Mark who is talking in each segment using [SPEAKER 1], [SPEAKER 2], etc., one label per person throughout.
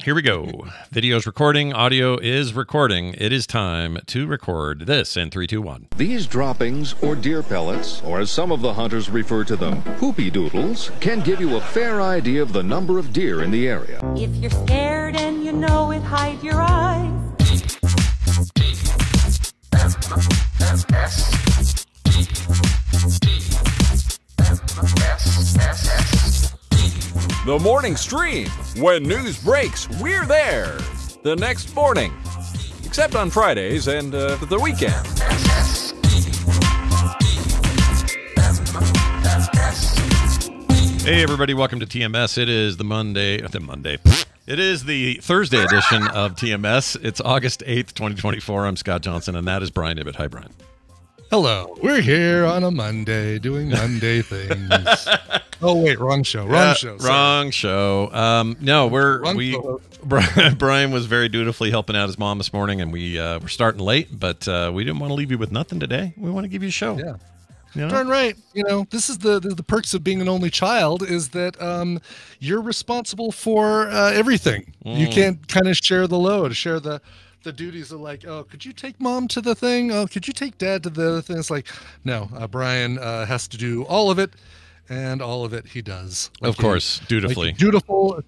[SPEAKER 1] Here we go. Video's recording. Audio is recording. It is time to record this in 3, 2, 1.
[SPEAKER 2] These droppings, or deer pellets, or as some of the hunters refer to them, poopy doodles, can give you a fair idea of the number of deer in the area.
[SPEAKER 3] If you're scared and you know it, hide your eyes.
[SPEAKER 4] The morning stream. When news breaks, we're there. The next morning. Except on Fridays and the weekend.
[SPEAKER 1] Hey, everybody. Welcome to TMS. It is the Monday. It is the Thursday edition of TMS. It's August 8th, 2024. I'm Scott Johnson, and that is Brian Ibbett. Hi, Brian.
[SPEAKER 5] Hello. We're here on a Monday doing Monday things. Oh, wait, wrong show. Wrong show. Sorry.
[SPEAKER 1] Wrong show. No, Brian was very dutifully helping out his mom this morning, and we're starting late, but we didn't want to leave you with nothing today. We want to give you a show.
[SPEAKER 5] Yeah.
[SPEAKER 1] You know?
[SPEAKER 5] Darn right. You know, this is the perks of being an only child is that you're responsible for everything. You can't kind of share the load, share the duties of like, oh, could you take mom to the thing? Oh, could you take dad to the other thing? It's like, no, Brian has to do all of it, and all of it he does. Like
[SPEAKER 1] of course, dutifully.
[SPEAKER 5] Like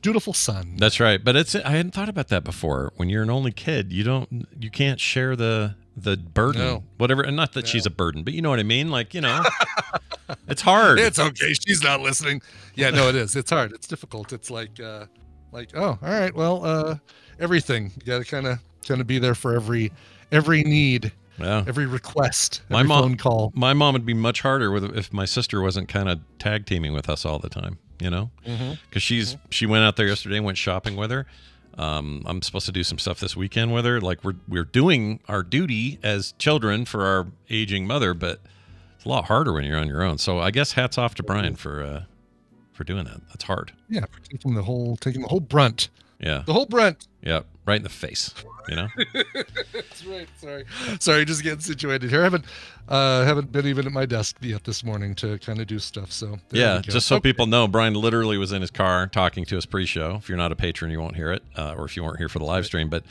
[SPEAKER 5] dutiful son. I
[SPEAKER 1] That's right. But I hadn't thought about that before. When you're an only kid, you can't share the burden.
[SPEAKER 5] No.
[SPEAKER 1] Whatever. And not that she's a burden, but you know what I mean? Like, you know, it's hard.
[SPEAKER 5] It's okay. She's not listening. Yeah, no, it is. It's hard. It's difficult. It's like, oh, all right. Well, everything. You got to kind of be there for every need.
[SPEAKER 1] Yeah.
[SPEAKER 5] Every request,
[SPEAKER 1] phone
[SPEAKER 5] call.
[SPEAKER 1] My mom would be much harder if my sister wasn't kind of tag teaming with us all the time, you know? Because she went out there yesterday and went shopping with her. I'm supposed to do some stuff this weekend with her. Like we're doing our duty as children for our aging mother, but it's a lot harder when you're on your own. So I guess hats off to Brian for doing that. That's hard.
[SPEAKER 5] Yeah, for taking the whole brunt.
[SPEAKER 1] Yeah.
[SPEAKER 5] The whole brunt.
[SPEAKER 1] Yeah, right in the face, you know?
[SPEAKER 5] That's right. Sorry, just getting situated here. I haven't been even at my desk yet this morning to kind of do stuff. So
[SPEAKER 1] yeah, just so people know, Brian literally was in his car talking to us pre-show. If you're not a patron, you won't hear it, or if you weren't here for the live stream, but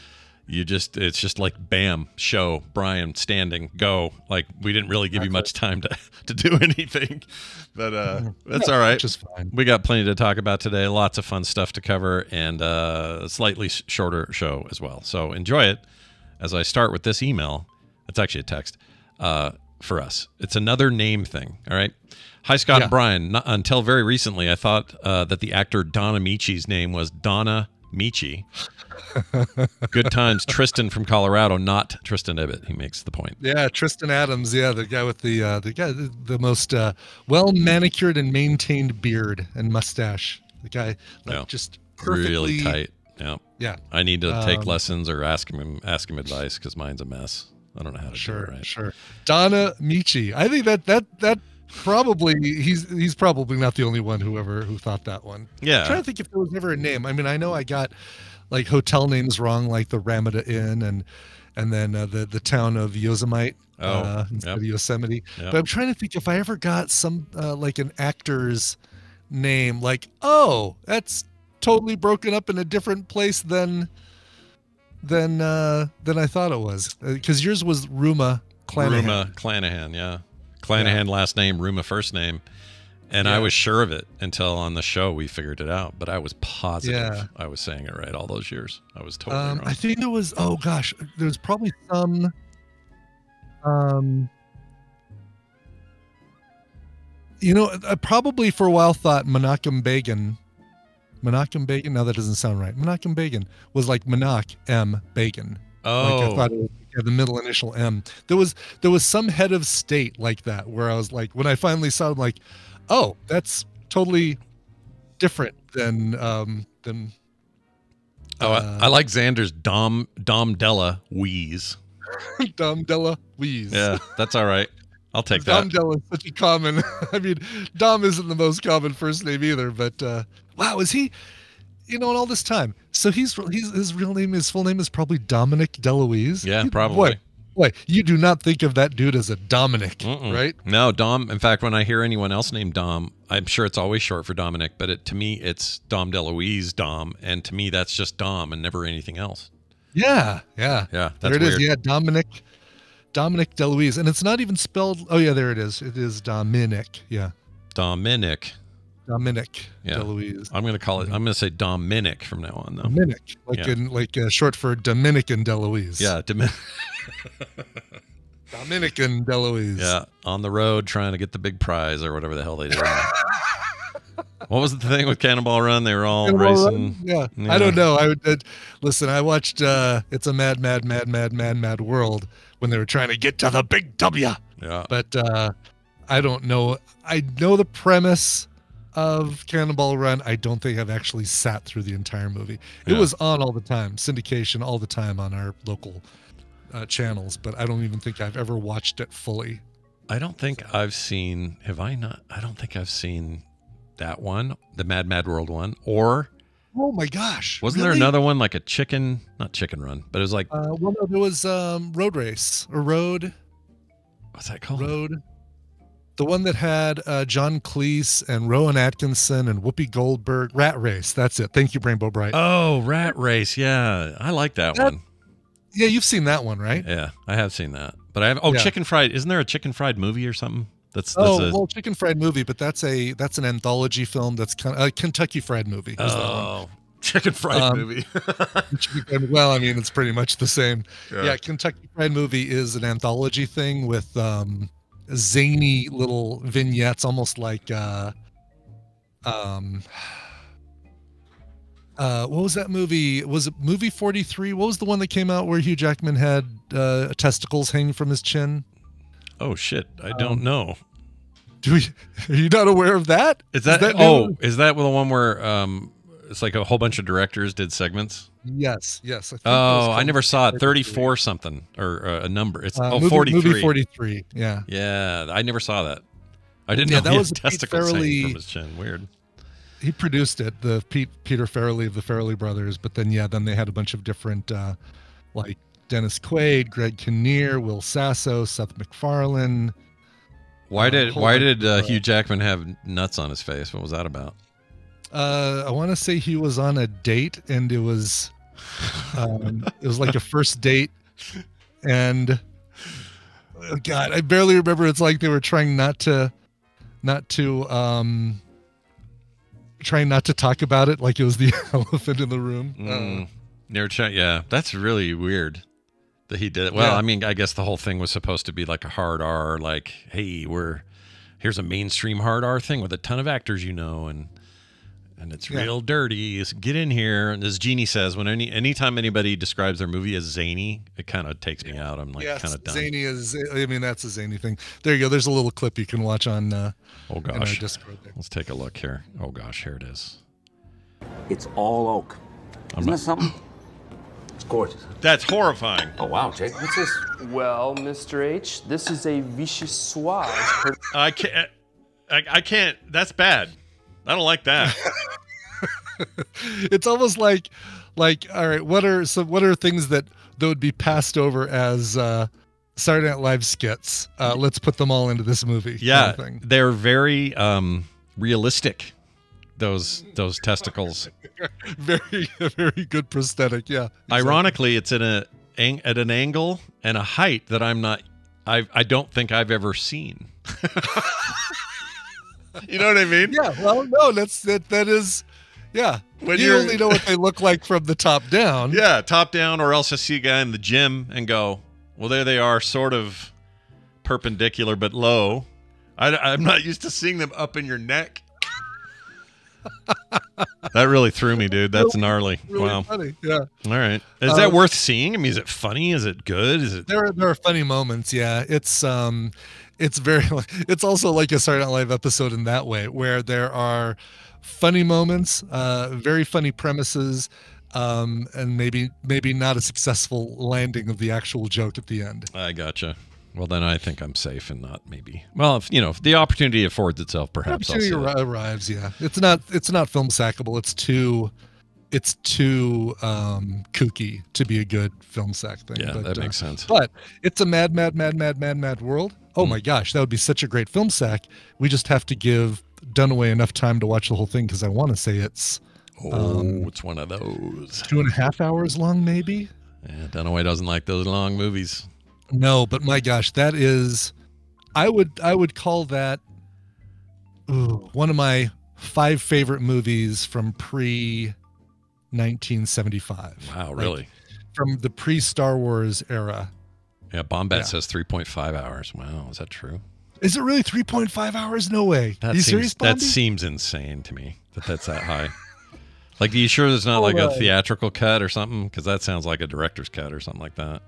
[SPEAKER 1] it's just like bam, show, Brian standing, go. Like we didn't really give you much time to do anything, but that's all right.
[SPEAKER 5] Just fine.
[SPEAKER 1] We got plenty to talk about today. Lots of fun stuff to cover, and a slightly shorter show as well. So enjoy it. As I start with this email, it's actually a text for us. It's another name thing. All right. Hi, Scott and Brian. Until very recently, I thought that the actor Don Amici's name was Donna Michi. Good times. Tristan from Colorado, not Tristan Ibbett. He makes the point.
[SPEAKER 5] Yeah, Tristan Adams. Yeah, the guy with the most well manicured and maintained beard and mustache. The guy just perfectly
[SPEAKER 1] really tight. Yeah.
[SPEAKER 5] Yeah.
[SPEAKER 1] I need to take lessons or ask him advice because mine's a mess. I don't know how to do it right.
[SPEAKER 5] Sure. Donna Michi. I think that probably he's probably not the only one who thought that one.
[SPEAKER 1] Yeah.
[SPEAKER 5] I'm trying to think if there was ever a name. I mean, I know I got like hotel names wrong, like the Ramada Inn and then the town of Yosemite instead of Yosemite.
[SPEAKER 1] Yep.
[SPEAKER 5] But I'm trying to think if I ever got some like an actor's name, like, oh, that's totally broken up in a different place than I thought it was, because yours was Ruma Clanahan.
[SPEAKER 1] Ruma Clanahan, yeah. Clanahan last name, Ruma first name. And I was sure of it until on the show we figured it out. But I was positive I was saying it right all those years. I was totally wrong.
[SPEAKER 5] I think it was, oh gosh, there was probably some I probably for a while thought Menachem Begin. No, that doesn't sound right. Menachem Begin was like Menak M. Begin.
[SPEAKER 1] Oh,
[SPEAKER 5] like I thought it was the middle initial M. There was some head of state like that where I was like, when I finally saw him, like, oh, that's totally different than.
[SPEAKER 1] I like Xander's Dom DeLouise.
[SPEAKER 5] Dom DeLouise.
[SPEAKER 1] Yeah, that's all right. I'll take that.
[SPEAKER 5] Dom Della is such a common. I mean, Dom isn't the most common first name either, but wow, is he? In all this time, so his full name is probably Dominic DeLouise.
[SPEAKER 1] Yeah, probably.
[SPEAKER 5] Boy, Boy, you do not think of that dude as a Dominic, right?
[SPEAKER 1] No, Dom. In fact, when I hear anyone else named Dom, I'm sure it's always short for Dominic, but to me, it's Dom DeLouise, Dom. And to me, that's just Dom and never anything else.
[SPEAKER 5] Yeah.
[SPEAKER 1] Yeah, that's
[SPEAKER 5] there it
[SPEAKER 1] weird.
[SPEAKER 5] is. Yeah, Dominic DeLouise. And it's not even spelled. Oh, yeah, there it is. It is Dominic. Yeah.
[SPEAKER 1] Dominic
[SPEAKER 5] DeLouise.
[SPEAKER 1] I'm going to call it, I'm going to say Dominic from now on, though.
[SPEAKER 5] Dominic, short for Dominican DeLouise.
[SPEAKER 1] Yeah,
[SPEAKER 5] Dominican DeLouise.
[SPEAKER 1] Yeah, on the road trying to get the big prize or whatever the hell they did. What was the thing with Cannonball Run? They were all racing.
[SPEAKER 5] Yeah. I don't know. Listen, I watched It's a Mad, Mad, Mad, Mad, Mad, Mad World when they were trying to get to the big W.
[SPEAKER 1] Yeah.
[SPEAKER 5] But I don't know. I know the premise of Cannonball Run. I don't think I've actually sat through the entire movie. It was on all the time, syndication all the time on our local channels, but I don't even think I've ever watched it fully.
[SPEAKER 1] I don't think I've seen, have I not? I don't think I've seen that one, the Mad Mad World one, or...
[SPEAKER 5] Oh my gosh.
[SPEAKER 1] Wasn't there another one like a chicken, not Chicken Run, but it was like...
[SPEAKER 5] well, no, there was Road Race, or Road...
[SPEAKER 1] What's that called?
[SPEAKER 5] Road... The one that had John Cleese and Rowan Atkinson and Whoopi Goldberg. Rat Race. That's it. Thank you, Rainbow Bright.
[SPEAKER 1] Oh, Rat Race. Yeah. I like that one.
[SPEAKER 5] Yeah, you've seen that one, right?
[SPEAKER 1] Yeah, I have seen that. But I have Chicken Fried. Isn't there a Chicken Fried movie or something? That's
[SPEAKER 5] Chicken Fried Movie, but that's an anthology film. That's kind of a Kentucky Fried Movie.
[SPEAKER 1] Chicken Fried Movie.
[SPEAKER 5] Well, I mean, it's pretty much the same. Yeah, Kentucky Fried Movie is an anthology thing with zany little vignettes, almost like what was that movie? Was it movie 43? What was the one that came out where Hugh Jackman had testicles hanging from his chin?
[SPEAKER 1] Oh shit, I don't know.
[SPEAKER 5] Are you not aware of that?
[SPEAKER 1] Is that the one where it's like a whole bunch of directors did segments?
[SPEAKER 5] Yes.
[SPEAKER 1] I never saw it. 34 something or a number. It's 43.
[SPEAKER 5] Movie 43. Yeah.
[SPEAKER 1] Yeah, I never saw that. I didn't know
[SPEAKER 5] that
[SPEAKER 1] he
[SPEAKER 5] was
[SPEAKER 1] had testicles hanging from his chin. Weird.
[SPEAKER 5] He produced it, the Peter Farrelly of the Farrelly brothers, but then they had a bunch of different like Dennis Quaid, Greg Kinnear, Will Sasso, Seth MacFarlane.
[SPEAKER 1] Why did Hugh Jackman have nuts on his face? What was that about?
[SPEAKER 5] I want to say he was on a date, and it was like a first date, and oh God, I barely remember. It's like they were trying not to talk about it, like it was the elephant in the room.
[SPEAKER 1] Yeah, that's really weird that he did it. Well, I mean, I guess the whole thing was supposed to be like a hard R, like, hey, here's a mainstream hard R thing with a ton of actors, and it's real dirty. Get in here. And as Jeannie says, when anytime anybody describes their movie as zany, it kind of takes me out. I'm like kind of done.
[SPEAKER 5] Zany that's a zany thing. There you go. There's a little clip you can watch on in our Discord there.
[SPEAKER 1] Let's take a look here. Oh gosh, here it is.
[SPEAKER 6] It's all oak. Isn't that something? It's gorgeous.
[SPEAKER 1] That's horrifying.
[SPEAKER 6] Oh wow, Jake, what's this?
[SPEAKER 7] Well, Mr. H, this is a vichyssoise.
[SPEAKER 1] I can't. That's bad. I don't like that.
[SPEAKER 5] It's almost like, all right, what are things that would be passed over as Saturday Night Live skits? Let's put them all into this movie.
[SPEAKER 1] Yeah,
[SPEAKER 5] kind of thing.
[SPEAKER 1] They're very realistic. Those testicles.
[SPEAKER 5] Very good prosthetic. Yeah. Exactly.
[SPEAKER 1] Ironically, it's at an angle and a height that I don't think I've ever seen. You know what I mean?
[SPEAKER 5] Yeah. Well, no, that is. Yeah. When you only know what they look like from the top down.
[SPEAKER 1] Yeah, top down, or else I see a guy in the gym and go, well, there they are, sort of perpendicular but low. I'm not used to seeing them up in your neck. That really threw me, dude. That's gnarly.
[SPEAKER 5] Really
[SPEAKER 1] wow.
[SPEAKER 5] Funny. Yeah.
[SPEAKER 1] All right. Is that worth seeing? I mean, is it funny? Is it good? Is it?
[SPEAKER 5] There are funny moments. Yeah. It's also like a Saturday Night Live episode in that way, where there are funny moments, very funny premises, and maybe not a successful landing of the actual joke at the end.
[SPEAKER 1] I gotcha. Well, then I think I'm safe and not maybe. Well, if the opportunity affords itself, perhaps.
[SPEAKER 5] Opportunity arrives. Yeah, it's not film sackable. It's too it's too kooky to be a good film sack thing.
[SPEAKER 1] Yeah,
[SPEAKER 5] but,
[SPEAKER 1] that makes sense.
[SPEAKER 5] But it's a mad world. Oh my gosh, that would be such a great film sack. We just have to give Dunaway enough time to watch the whole thing, because I want to say it's
[SPEAKER 1] it's one of those
[SPEAKER 5] 2.5 hours long, maybe.
[SPEAKER 1] Yeah, Dunaway doesn't like those long movies.
[SPEAKER 5] No, but my gosh, that is, I would call that one of my 5 favorite movies from pre-1975.
[SPEAKER 1] Wow, really?
[SPEAKER 5] Like, from the pre-Star Wars era.
[SPEAKER 1] Yeah, Bombat says 3.5 hours. Wow, is that true?
[SPEAKER 5] Is it really 3.5 hours? No way. Are you serious,
[SPEAKER 1] that
[SPEAKER 5] Bombi?
[SPEAKER 1] seems insane to me that's that high. Like, are you sure there's not like a theatrical cut or something? Because that sounds like a director's cut or something like that.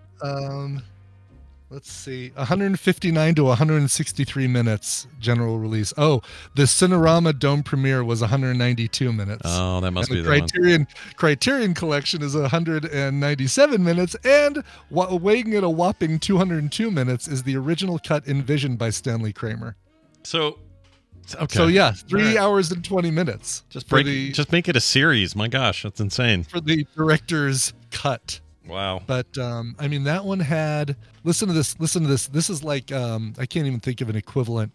[SPEAKER 5] Let's see, 159 to 163 minutes general release. Oh, the Cinerama Dome premiere was 192 minutes.
[SPEAKER 1] Oh, that must be
[SPEAKER 5] the Criterion Collection is 197 minutes, and weighing at a whopping 202 minutes is the original cut envisioned by Stanley Kramer.
[SPEAKER 1] So, okay.
[SPEAKER 5] So yeah, 3 hours and 20 minutes.
[SPEAKER 1] Just make it a series. My gosh, that's insane.
[SPEAKER 5] For the director's cut.
[SPEAKER 1] Wow.
[SPEAKER 5] But I mean, that one had, listen to this. This is like, I can't even think of an equivalent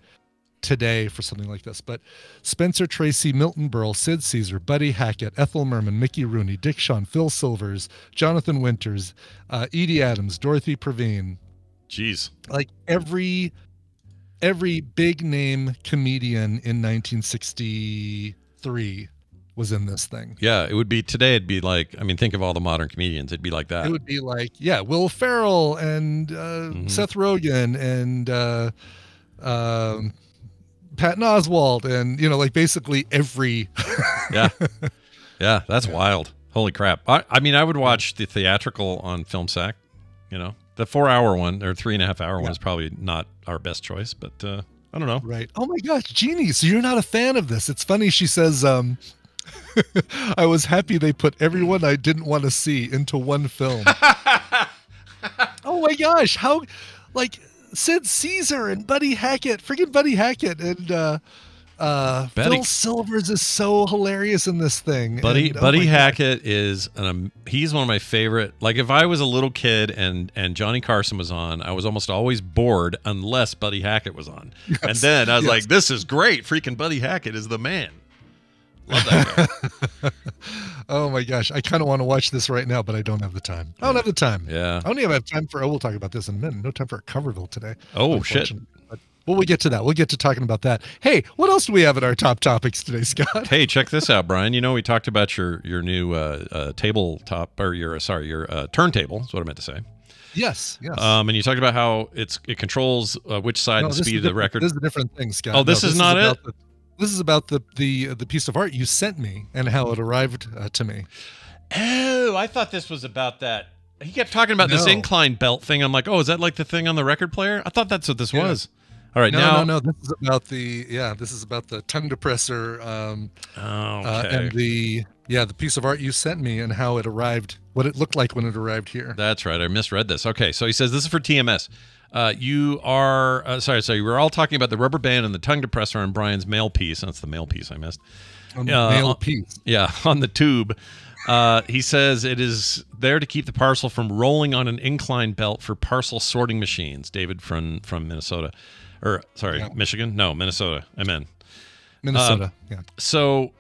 [SPEAKER 5] today for something like this, but Spencer Tracy, Milton Berle, Sid Caesar, Buddy Hackett, Ethel Merman, Mickey Rooney, Dick Shawn, Phil Silvers, Jonathan Winters, Edie Adams, Dorothy Praveen.
[SPEAKER 1] Jeez.
[SPEAKER 5] Like every big name comedian in 1963 was in this thing.
[SPEAKER 1] Yeah, it would be today. It'd be like, I mean, think of all the modern comedians. It'd be like that.
[SPEAKER 5] It would be like, yeah, Will Ferrell and Seth Rogen and Patton Oswalt and, you know, like basically every.
[SPEAKER 1] Yeah, that's wild. Holy crap! I mean, I would watch the theatrical on Film Sack. You know, the 4-hour one or 3.5 hour one is probably not our best choice, but I don't know.
[SPEAKER 5] Right. Oh my gosh, Jeannie! So you're not a fan of this? It's funny. She says, I was happy they put everyone I didn't want to see into one film. Oh my gosh, how, like, Sid Caesar and Buddy Hackett, freaking Buddy Hackett, and Phil Silvers is so hilarious in this thing.
[SPEAKER 1] Buddy Hackett is he's one of my favorite. Like, if I was a little kid and Johnny Carson was on, I was almost always bored unless Buddy Hackett was on. Yes, and then I was like, this is great. Freaking Buddy Hackett is the man. Love that guy.
[SPEAKER 5] Oh my gosh, I kind of want to watch this right now, but I don't have the time. I don't have the time.
[SPEAKER 1] Yeah,
[SPEAKER 5] I don't even have time for. We'll talk about this in a minute. No time for a Coverville today.
[SPEAKER 1] Oh shit.
[SPEAKER 5] But we'll get to that. We'll get to talking about that. Hey, what else do we have in our top topics today, Scott?
[SPEAKER 1] Hey, check this out, Brian. You know, we talked about your new tabletop, or your turntable. Is what I meant to say.
[SPEAKER 5] Yes.
[SPEAKER 1] And you talked about how it controls which side and speed of the record.
[SPEAKER 5] This is a different thing, Scott.
[SPEAKER 1] Oh, this is not it.
[SPEAKER 5] This is about the piece of art you sent me and how it arrived to me.
[SPEAKER 1] Oh, I thought this was about that. He kept talking about this incline belt thing. I'm like, oh, is that like the thing on the record player? I thought that's what this was. All right,
[SPEAKER 5] no. This is about the tongue depressor. And the piece of art you sent me and how it arrived, what it looked like when it arrived here.
[SPEAKER 1] That's right. I misread this. Okay, so he says this is for TMS. You are sorry. We're all talking about the rubber band and the tongue depressor on Brian's mail piece. That's the mail piece I missed.
[SPEAKER 5] Mail piece.
[SPEAKER 1] Yeah, on the tube. He says it is there to keep the parcel from rolling on an incline belt for parcel sorting machines. David from Minnesota, Michigan? No, Minnesota. I meant
[SPEAKER 5] Minnesota.
[SPEAKER 1] So.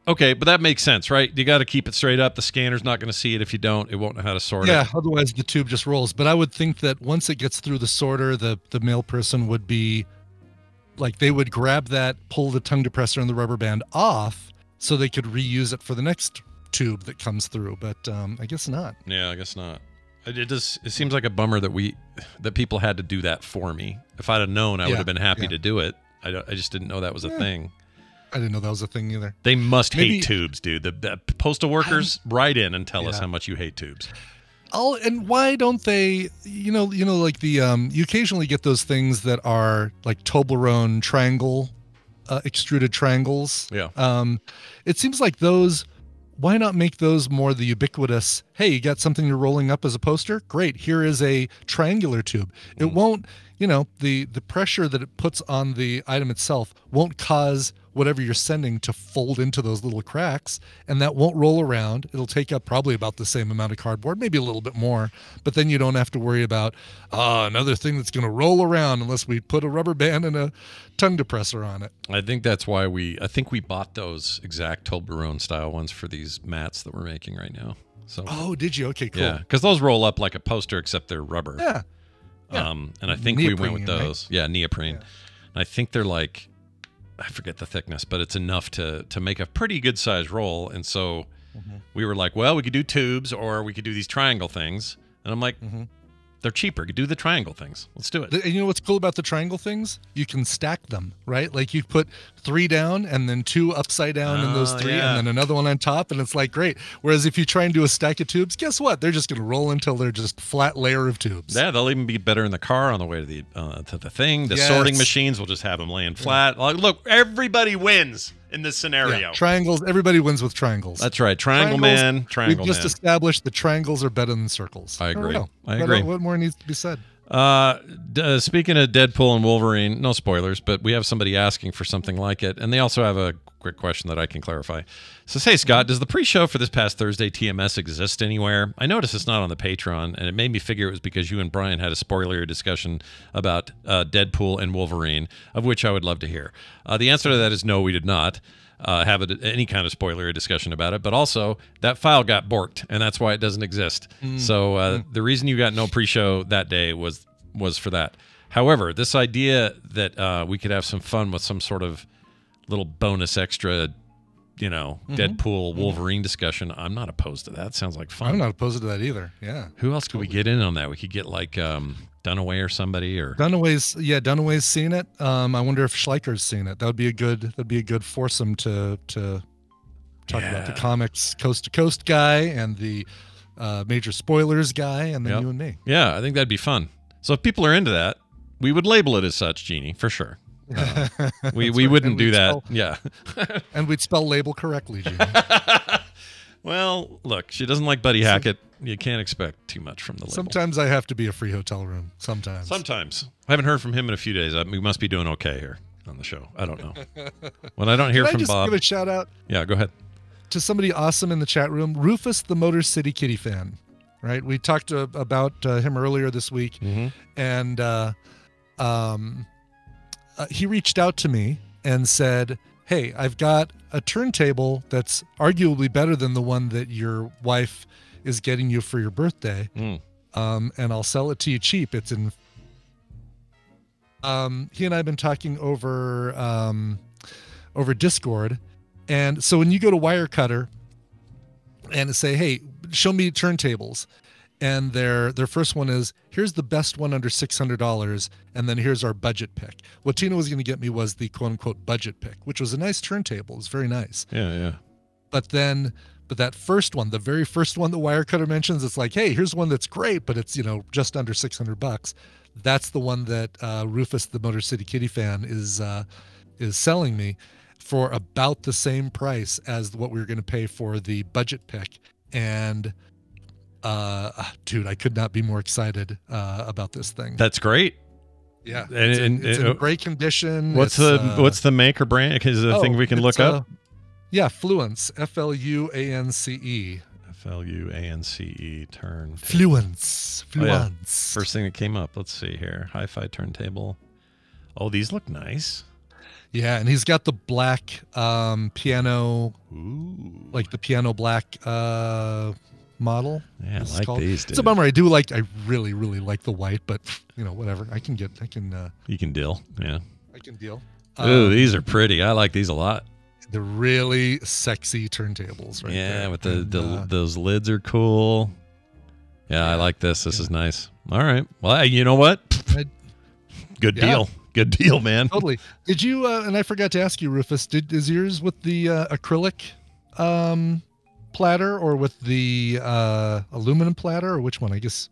[SPEAKER 1] Okay, but that makes sense, right? You got to keep it straight up. The scanner's not going to see it. If you don't, it won't know how to sort it.
[SPEAKER 5] Yeah, otherwise the tube just rolls. But I would think that once it gets through the sorter, the mail person would be, like, they would grab that, pull the tongue depressor and the rubber band off so they could reuse it for the next tube that comes through. But I guess not.
[SPEAKER 1] Yeah, I guess not. It seems like a bummer that people had to do that for me. If I'd have known, I would have been happy to do it. I just didn't know that was a thing.
[SPEAKER 5] I didn't know that was a thing either.
[SPEAKER 1] They must hate tubes, dude. The postal workers, write in and tell us how much you hate tubes.
[SPEAKER 5] And why don't they? You know, like the you occasionally get those things that are like Toblerone triangle, extruded triangles.
[SPEAKER 1] Yeah.
[SPEAKER 5] It seems like those. Why not make those more the ubiquitous? Hey, you got something you're rolling up as a poster? Great. Here is a triangular tube. It won't. You know, the pressure that it puts on the item itself won't cause whatever you're sending to fold into those little cracks, and that won't roll around. It'll take up probably about the same amount of cardboard, maybe a little bit more, but then you don't have to worry about another thing that's going to roll around unless we put a rubber band and a tongue depressor on it.
[SPEAKER 1] I think that's why we bought those exact Toblerone style ones for these mats that we're making right now. So
[SPEAKER 5] did you? Okay, cool.
[SPEAKER 1] Yeah, because those roll up like a poster, except they're rubber.
[SPEAKER 5] Yeah.
[SPEAKER 1] And I think
[SPEAKER 5] Neoprene,
[SPEAKER 1] we went with those. Right? Yeah, neoprene.
[SPEAKER 5] Yeah.
[SPEAKER 1] And I think they're like, I forget the thickness, but it's enough to make a pretty good size roll. And so we were like, well, we could do tubes or we could do these triangle things. And I'm like, they're cheaper. You could do the triangle things. Let's do it.
[SPEAKER 5] And you know what's cool about the triangle things? You can stack them, right? Like you put 3 down and then 2 upside down in those 3 and then another one on top, and it's like great. Whereas if you try and do a stack of tubes, guess what? They're just going to roll until they're just flat layer of tubes.
[SPEAKER 1] Yeah, they'll even be better in the car on the way to the thing. The sorting machines will just have them laying flat. Like, look, everybody wins in this scenario.
[SPEAKER 5] Yeah, triangles. Everybody wins with triangles.
[SPEAKER 1] That's right. Triangle man.
[SPEAKER 5] We've just established that triangles are better than circles.
[SPEAKER 1] I agree.
[SPEAKER 5] I agree. What more needs to be said?
[SPEAKER 1] Speaking of Deadpool and Wolverine, no spoilers, but we have somebody asking for something like it, and they also have a quick question that I can clarify. So, hey, Scott, does the pre-show for this past Thursday TMS exist anywhere? I noticed it's not on the Patreon, and it made me figure it was because you and Brian had a spoiler discussion about Deadpool and Wolverine, of which I would love to hear. The answer to that is no, we did not have any kind of spoiler discussion about it, but also that file got borked, and that's why it doesn't exist. So the reason you got no pre-show that day was for that. However, this idea that we could have some fun with some sort of little bonus extra, Deadpool Wolverine discussion, I'm not opposed to that. Sounds like fun.
[SPEAKER 5] I'm not opposed to that either. Yeah.
[SPEAKER 1] Who else could we get in on that? We could get like Dunaway or somebody, or
[SPEAKER 5] Dunaway's seen it. I wonder if Schleicher's seen it. That'd be a good foursome to talk about the comics coast to coast guy and the major spoilers guy, and then you and me.
[SPEAKER 1] Yeah, I think that'd be fun. So if people are into that, we would label it as such, Jeannie, for sure. We wouldn't do that.
[SPEAKER 5] And we'd spell label correctly, Jeannie.
[SPEAKER 1] Well, look, she doesn't like Buddy Hackett. You can't expect too much from the label.
[SPEAKER 5] Sometimes I have to be a free hotel room. Sometimes.
[SPEAKER 1] I haven't heard from him in a few days. We must be doing okay here on the show. I don't know. When I don't hear from Bob.
[SPEAKER 5] Can I just give a shout out?
[SPEAKER 1] Yeah, go ahead.
[SPEAKER 5] To somebody awesome in the chat room, Rufus, the Motor City Kitty fan. Right? We talked about him earlier this week, and he reached out to me and said, hey, I've got a turntable that's arguably better than the one that your wife is getting you for your birthday, and I'll sell it to you cheap. It's in... he and I have been talking over Discord, and so when you go to Wirecutter and say, hey, show me turntables, and their first one is, here's the best one under $600, and then here's our budget pick. What Tina was going to get me was the quote-unquote budget pick, which was a nice turntable. It was very nice.
[SPEAKER 1] Yeah.
[SPEAKER 5] But that first one, the very first one that Wirecutter mentions, it's like, hey, here's one that's great, but it's, just under $600. That's the one that Rufus, the Motor City Kitty fan, is selling me for about the same price as what we were going to pay for the budget pick. And dude, I could not be more excited about this thing.
[SPEAKER 1] That's great.
[SPEAKER 5] Yeah, it's in great condition.
[SPEAKER 1] What's the make or brand? Is it a thing we can look up?
[SPEAKER 5] Yeah, Fluence, Fluance.
[SPEAKER 1] Fluance turn.
[SPEAKER 5] Fluence.
[SPEAKER 1] Oh, yeah. First thing that came up. Let's see here. Hi-fi turntable. Oh, these look nice.
[SPEAKER 5] Yeah, and he's got the black piano.
[SPEAKER 1] Ooh.
[SPEAKER 5] Like the piano black model.
[SPEAKER 1] Yeah, I like these, dude.
[SPEAKER 5] It's a bummer. I really, really like the white, but whatever. You can
[SPEAKER 1] deal. Yeah.
[SPEAKER 5] I can deal.
[SPEAKER 1] Ooh, these are pretty. I like these a lot.
[SPEAKER 5] The really sexy turntables, right?
[SPEAKER 1] Yeah,
[SPEAKER 5] there.
[SPEAKER 1] with those lids are cool. Yeah, I like this. This is nice. All right. Well, you know what? Good deal. Good deal, man.
[SPEAKER 5] Totally. Did you? And I forgot to ask you, Rufus. Is yours with the acrylic platter or with the aluminum platter, or which one? I guess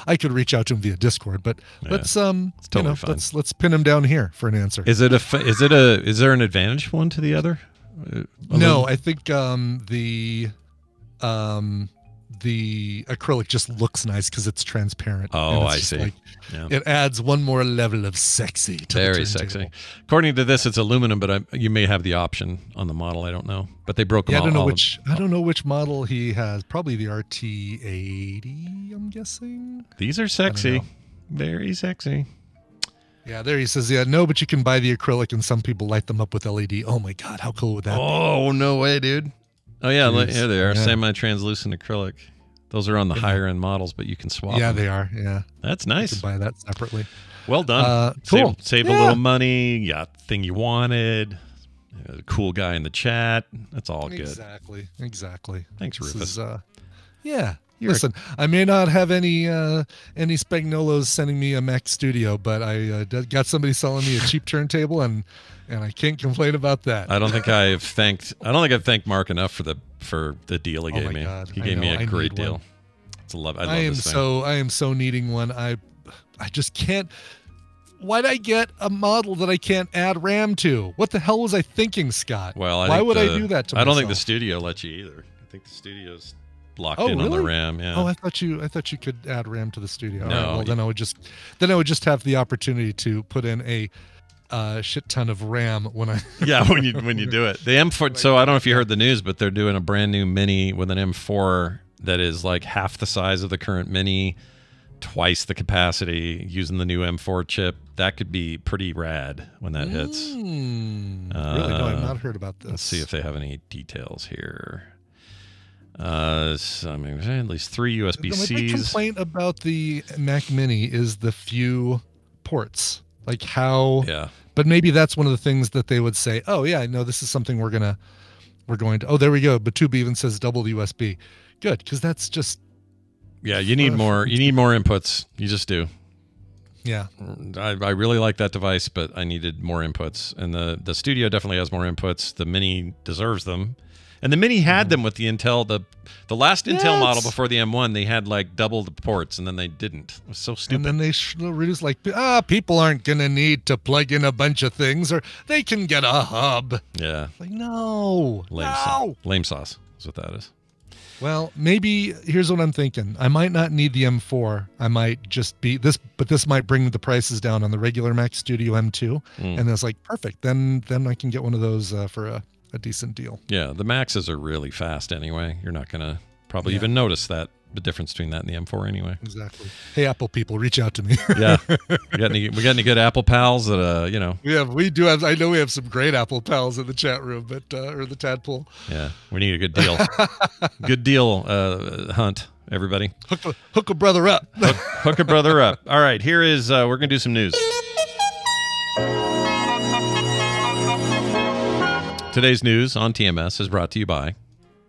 [SPEAKER 5] I could reach out to him via Discord, but let's
[SPEAKER 1] it's totally fine.
[SPEAKER 5] let's pin him down here for an answer.
[SPEAKER 1] Is there an advantage one to the other?
[SPEAKER 5] No, I think the acrylic just looks nice because it's transparent.
[SPEAKER 1] Oh,
[SPEAKER 5] it's
[SPEAKER 1] I
[SPEAKER 5] just
[SPEAKER 1] see.
[SPEAKER 5] Like,
[SPEAKER 1] Yeah.
[SPEAKER 5] it adds one more level of sexy to
[SPEAKER 1] Very
[SPEAKER 5] the turntable.
[SPEAKER 1] sexy. According to this, it's aluminum, but you may have the option on the model. I don't know. But they broke them
[SPEAKER 5] Yeah,
[SPEAKER 1] all.
[SPEAKER 5] I don't know which model he has. Probably the RT80, I'm guessing.
[SPEAKER 1] These are sexy. Very sexy.
[SPEAKER 5] Yeah, there he says, yeah, no, but you can buy the acrylic and some people light them up with LED. Oh my God, how cool would that be?
[SPEAKER 1] Oh, no way, dude. Oh, yeah,
[SPEAKER 5] Jeez.
[SPEAKER 1] here they are.
[SPEAKER 5] Yeah.
[SPEAKER 1] Semi-translucent acrylic. Those are on the higher end models, but you can swap
[SPEAKER 5] Yeah,
[SPEAKER 1] them.
[SPEAKER 5] they are. Yeah.
[SPEAKER 1] That's
[SPEAKER 5] You
[SPEAKER 1] nice.
[SPEAKER 5] can buy that separately.
[SPEAKER 1] Well done.
[SPEAKER 5] Cool.
[SPEAKER 1] Save a little money. You got the thing you wanted. A cool guy in the chat. That's all good.
[SPEAKER 5] Exactly.
[SPEAKER 1] Thanks,
[SPEAKER 5] This
[SPEAKER 1] Rufus.
[SPEAKER 5] is, yeah. Listen, I may not have any Spagnolos sending me a Mac Studio, but I got somebody selling me a cheap turntable, and I can't complain about that.
[SPEAKER 1] I don't think I've thanked Mark enough for the deal he gave
[SPEAKER 5] my
[SPEAKER 1] me.
[SPEAKER 5] God.
[SPEAKER 1] He
[SPEAKER 5] I
[SPEAKER 1] gave me
[SPEAKER 5] know.
[SPEAKER 1] a
[SPEAKER 5] I
[SPEAKER 1] great
[SPEAKER 5] need
[SPEAKER 1] deal.
[SPEAKER 5] one.
[SPEAKER 1] It's a love. I
[SPEAKER 5] I
[SPEAKER 1] love
[SPEAKER 5] am
[SPEAKER 1] this thing.
[SPEAKER 5] I am so needing one. I just can't. Why'd I get a model that I can't add RAM to? What the hell was I thinking, Scott?
[SPEAKER 1] Well,
[SPEAKER 5] why would I do that to
[SPEAKER 1] I don't think the
[SPEAKER 5] myself?
[SPEAKER 1] Studio lets you either. I think the Studio's locked
[SPEAKER 5] Oh,
[SPEAKER 1] in on the
[SPEAKER 5] really?
[SPEAKER 1] RAM. Yeah.
[SPEAKER 5] Oh, I thought you could add RAM to the Studio.
[SPEAKER 1] No,
[SPEAKER 5] All right, well, then I would just have the opportunity to put in a shit ton of RAM when I.
[SPEAKER 1] Yeah, when you do it. The M4. So I don't know if you heard the news, but they're doing a brand new Mini with an M4 that is like half the size of the current Mini, twice the capacity, using the new M4 chip. That could be pretty rad when that hits.
[SPEAKER 5] Really? No, I've not heard about this.
[SPEAKER 1] Let's see if they have any details here. So, I mean, at least 3
[SPEAKER 5] My big
[SPEAKER 1] USB-Cs.
[SPEAKER 5] complaint about the Mac Mini is the few ports. Like how.
[SPEAKER 1] Yeah.
[SPEAKER 5] But maybe that's one of the things that they would say. Oh yeah, no, this is something we're going to. Oh, there we go. But Tube even says double USB. Good, because that's just.
[SPEAKER 1] Yeah, you need more. You need more inputs. You just do.
[SPEAKER 5] Yeah.
[SPEAKER 1] I really like that device, but I needed more inputs. And the Studio definitely has more inputs. The Mini deserves them. And the Mini had them with the Intel. The last Intel model before the M1, they had like double the ports, and then they didn't. It was so stupid.
[SPEAKER 5] And then they reduced like, people aren't going to need to plug in a bunch of things, or they can get a hub.
[SPEAKER 1] Yeah.
[SPEAKER 5] Like, no.
[SPEAKER 1] Lame sauce is what that is.
[SPEAKER 5] Well, maybe here's what I'm thinking. I might not need the M4. I might just be this, but this might bring the prices down on the regular Mac Studio M2. And it's like, perfect. Then I can get one of those for a decent deal.
[SPEAKER 1] Yeah, the Maxes are really fast anyway. You're not going to probably even notice the difference between that and the M4 anyway.
[SPEAKER 5] Exactly. Hey, Apple people, reach out to me.
[SPEAKER 1] Yeah. We got any good Apple pals that,
[SPEAKER 5] We do have, I know we have some great Apple pals in the chat room, but, or the tadpole.
[SPEAKER 1] Yeah, we need a good deal. Good deal, Hunt, everybody.
[SPEAKER 5] Hook a brother up.
[SPEAKER 1] Hook a brother up. All right, here is, we're going to do some news. Today's news on TMS is brought to you by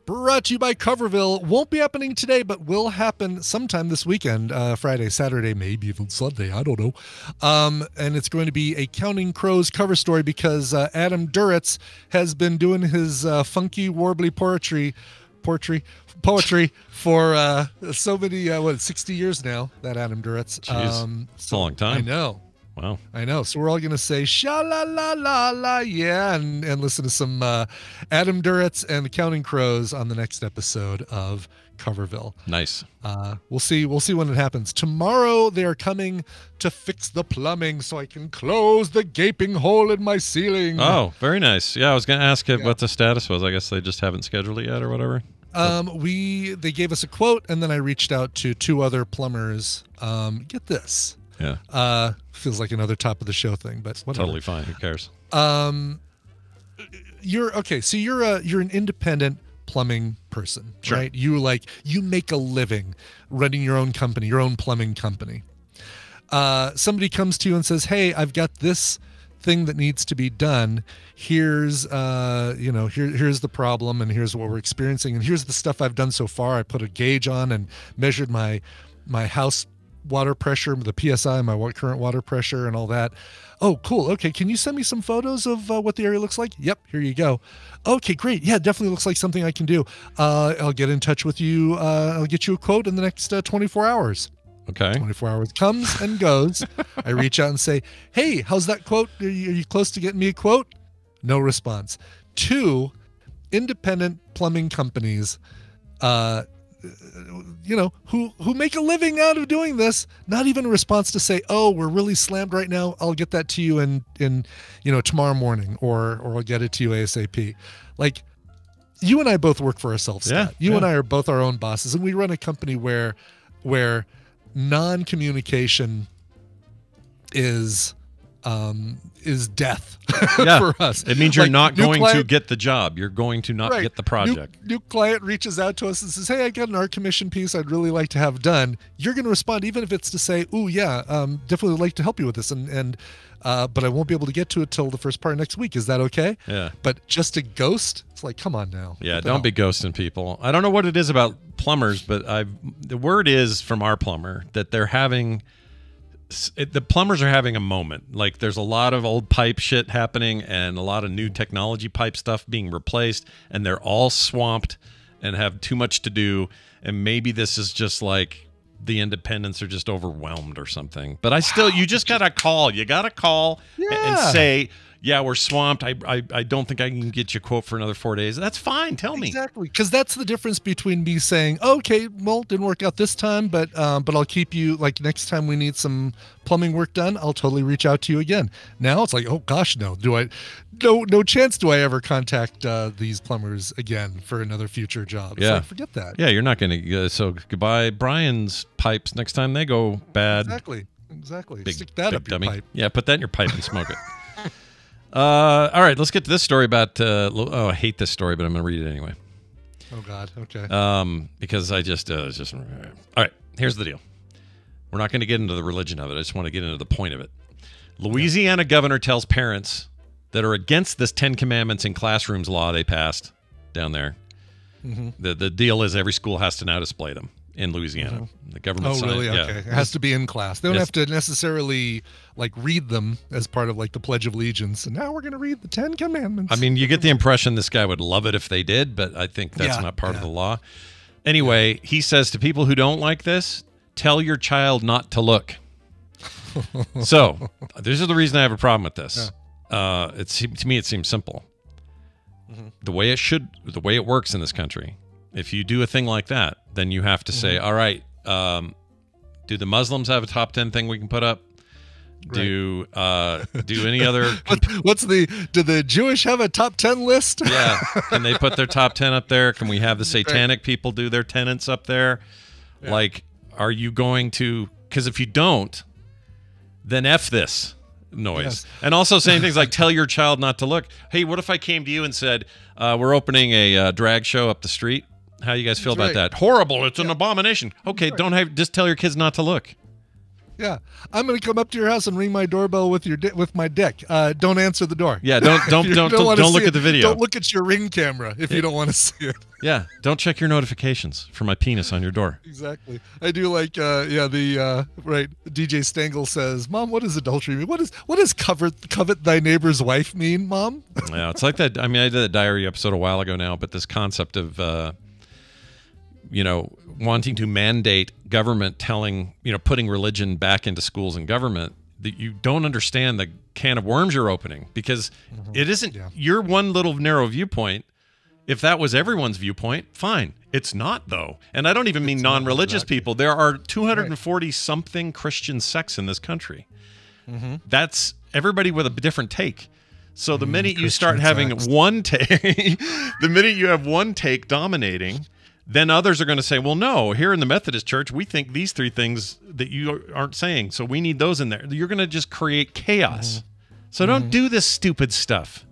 [SPEAKER 5] Coverville. Won't be happening today, but will happen sometime this weekend, Friday, Saturday, maybe even Sunday. I don't know. And it's going to be a Counting Crows cover story because Adam Duritz has been doing his funky, warbly poetry for so many, 60 years now, that Adam Duritz.
[SPEAKER 1] Jeez, it's a long time.
[SPEAKER 5] I know.
[SPEAKER 1] Wow.
[SPEAKER 5] I know. So we're all going to say sha la la la la, yeah, and listen to some Adam Duritz and the Counting Crows on the next episode of Coverville.
[SPEAKER 1] Nice.
[SPEAKER 5] We'll see when it happens. Tomorrow they are coming to fix the plumbing so I can close the gaping hole in my ceiling.
[SPEAKER 1] Oh, very nice. Yeah, I was going to ask what the status was. I guess they just haven't scheduled it yet or whatever.
[SPEAKER 5] They gave us a quote, and then I reached out to 2 other plumbers. Get this.
[SPEAKER 1] Yeah.
[SPEAKER 5] Feels like another top of the show thing, but whatever.
[SPEAKER 1] Totally fine. Who cares?
[SPEAKER 5] You're okay. So you're an independent plumbing person,
[SPEAKER 1] Sure.
[SPEAKER 5] right? You make a living running your own company, your own plumbing company. Somebody comes to you and says, "Hey, I've got this thing that needs to be done. Here's here's the problem, and here's what we're experiencing, and here's the stuff I've done so far. I put a gauge on and measured my house water pressure, the PSI, my current water pressure, and all that. Oh, cool. Okay, can you send me some photos of what the area looks like? Yep, here you go. Okay, great. Yeah, definitely looks like something I can do. I'll get in touch with you. I'll get you a quote in the next 24 hours.
[SPEAKER 1] Okay.
[SPEAKER 5] 24 hours comes and goes. I reach out and say, hey, how's that quote? Are you close to getting me a quote? No response. 2 independent plumbing companies who make a living out of doing this, not even a response to say, oh, we're really slammed right now, I'll get that to you in tomorrow morning, or I'll get it to you ASAP. Like, you and I both work for ourselves, Scott. You and I are both our own bosses, and we run a company where non-communication is death for us.
[SPEAKER 1] It means you're not going to get the job. You're going to not get the project.
[SPEAKER 5] New client reaches out to us and says, hey, I got an art commission piece I'd really like to have done. You're going to respond, even if it's to say, ooh, yeah, definitely like to help you with this. But I won't be able to get to it till the first part of next week. Is that okay?
[SPEAKER 1] Yeah.
[SPEAKER 5] But just to ghost, it's like, come on now.
[SPEAKER 1] Yeah, don't be ghosting people. I don't know what it is about plumbers, but the word is from our plumber that they're having... the plumbers are having a moment. Like, there's a lot of old pipe shit happening and a lot of new technology pipe stuff being replaced, and they're all swamped and have too much to do. And maybe this is just like the independents are just overwhelmed or something. But you just gotta call. You gotta call and say, yeah, we're swamped. I don't think I can get you a quote for another 4 days. That's fine. Tell me.
[SPEAKER 5] Exactly. Because that's the difference between me saying, okay, well, didn't work out this time, but I'll keep you, like, next time we need some plumbing work done, I'll totally reach out to you again. Now it's like, oh gosh, no. No chance do I ever contact these plumbers again for another future job. It's like, forget that.
[SPEAKER 1] Yeah, you're not going to. So goodbye, Brian's pipes next time they go bad.
[SPEAKER 5] Exactly.
[SPEAKER 1] Big,
[SPEAKER 5] stick that
[SPEAKER 1] big
[SPEAKER 5] up your
[SPEAKER 1] dummy.
[SPEAKER 5] pipe.
[SPEAKER 1] Yeah, put that in your pipe and smoke it. All right, let's get to this story about. I hate this story, but I'm going to read it anyway.
[SPEAKER 5] Oh God. Okay.
[SPEAKER 1] Because I just it's just. All right, here's the deal. We're not going to get into the religion of it. I just want to get into the point of it. Louisiana governor tells parents that are against this 10 Commandments in classrooms law they passed down there. Mm-hmm. The deal is every school has to now display them in Louisiana. Mm-hmm. The government.
[SPEAKER 5] Oh, really? Okay. It has to be in class. They don't have to necessarily like read them as part of like the Pledge of Allegiance. And now we're going to read the 10 Commandments.
[SPEAKER 1] I mean, you get the impression this guy would love it if they did, but I think that's not part of the law. Anyway, he says to people who don't like this, tell your child not to look. So this is the reason I have a problem with this. To me, it seems simple. Mm-hmm. The way it works in this country. If you do a thing like that, then you have to say, all right, do the Muslims have a top 10 thing we can put up? Do any other?
[SPEAKER 5] Do the Jewish have a top 10 list?
[SPEAKER 1] Yeah. Can they put their top 10 up there? Can we have the satanic people do their tenets up there? Yeah. Like, are you going to, because if you don't, then F this noise. Yes. And also saying things like, tell your child not to look. Hey, what if I came to you and said, we're opening a drag show up the street? How you guys feel about that? Horrible. It's an abomination. Okay, just tell your kids not to look.
[SPEAKER 5] Yeah, I'm going to come up to your house and ring my doorbell with my dick. Don't answer the door.
[SPEAKER 1] Yeah, don't look at the video.
[SPEAKER 5] Don't look at your Ring camera if you don't want to see it. Yeah,
[SPEAKER 1] don't check your notifications for my penis on your door.
[SPEAKER 5] Exactly. I do like DJ Stengel says, "Mom, what does adultery mean? What does covet thy neighbor's wife mean, Mom?"
[SPEAKER 1] Yeah, it's like that. I mean, I did a diary episode a while ago now, but this concept of wanting to mandate government putting religion back into schools and government, that you don't understand the can of worms you're opening, because it isn't your one little narrow viewpoint. If that was everyone's viewpoint, fine. It's not, though. And I don't even mean non-religious people. There are 240-something Christian sects in this country. Mm-hmm. That's everybody with a different take. So the minute you start having one take, the minute you have one take dominating, then others are going to say, well, no, here in the Methodist Church, we think these three things that you aren't saying, so we need those in there. You're going to just create chaos. Mm-hmm. So don't do this stupid stuff.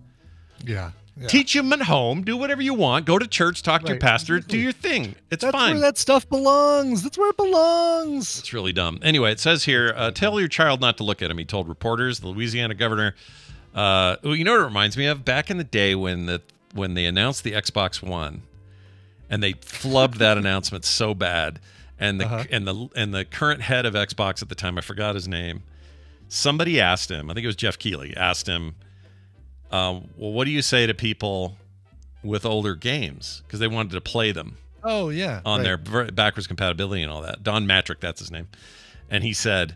[SPEAKER 5] Yeah.
[SPEAKER 1] Teach them at home. Do whatever you want. Go to church. Talk to your pastor. Do your thing. That's fine.
[SPEAKER 5] That's where that stuff belongs. That's where it belongs.
[SPEAKER 1] It's really dumb. Anyway, it says here, tell your child not to look at him, he told reporters. The Louisiana governor, you know what it reminds me of? Back in the day when they announced the Xbox One, and they flubbed that announcement so bad, and the current head of Xbox at the time, I forgot his name, somebody asked him, I think it was Jeff Keighley, asked him, well, what do you say to people with older games? Because they wanted to play them.
[SPEAKER 5] Oh, yeah.
[SPEAKER 1] On their backwards compatibility and all that. Don Matrick, that's his name. And he said,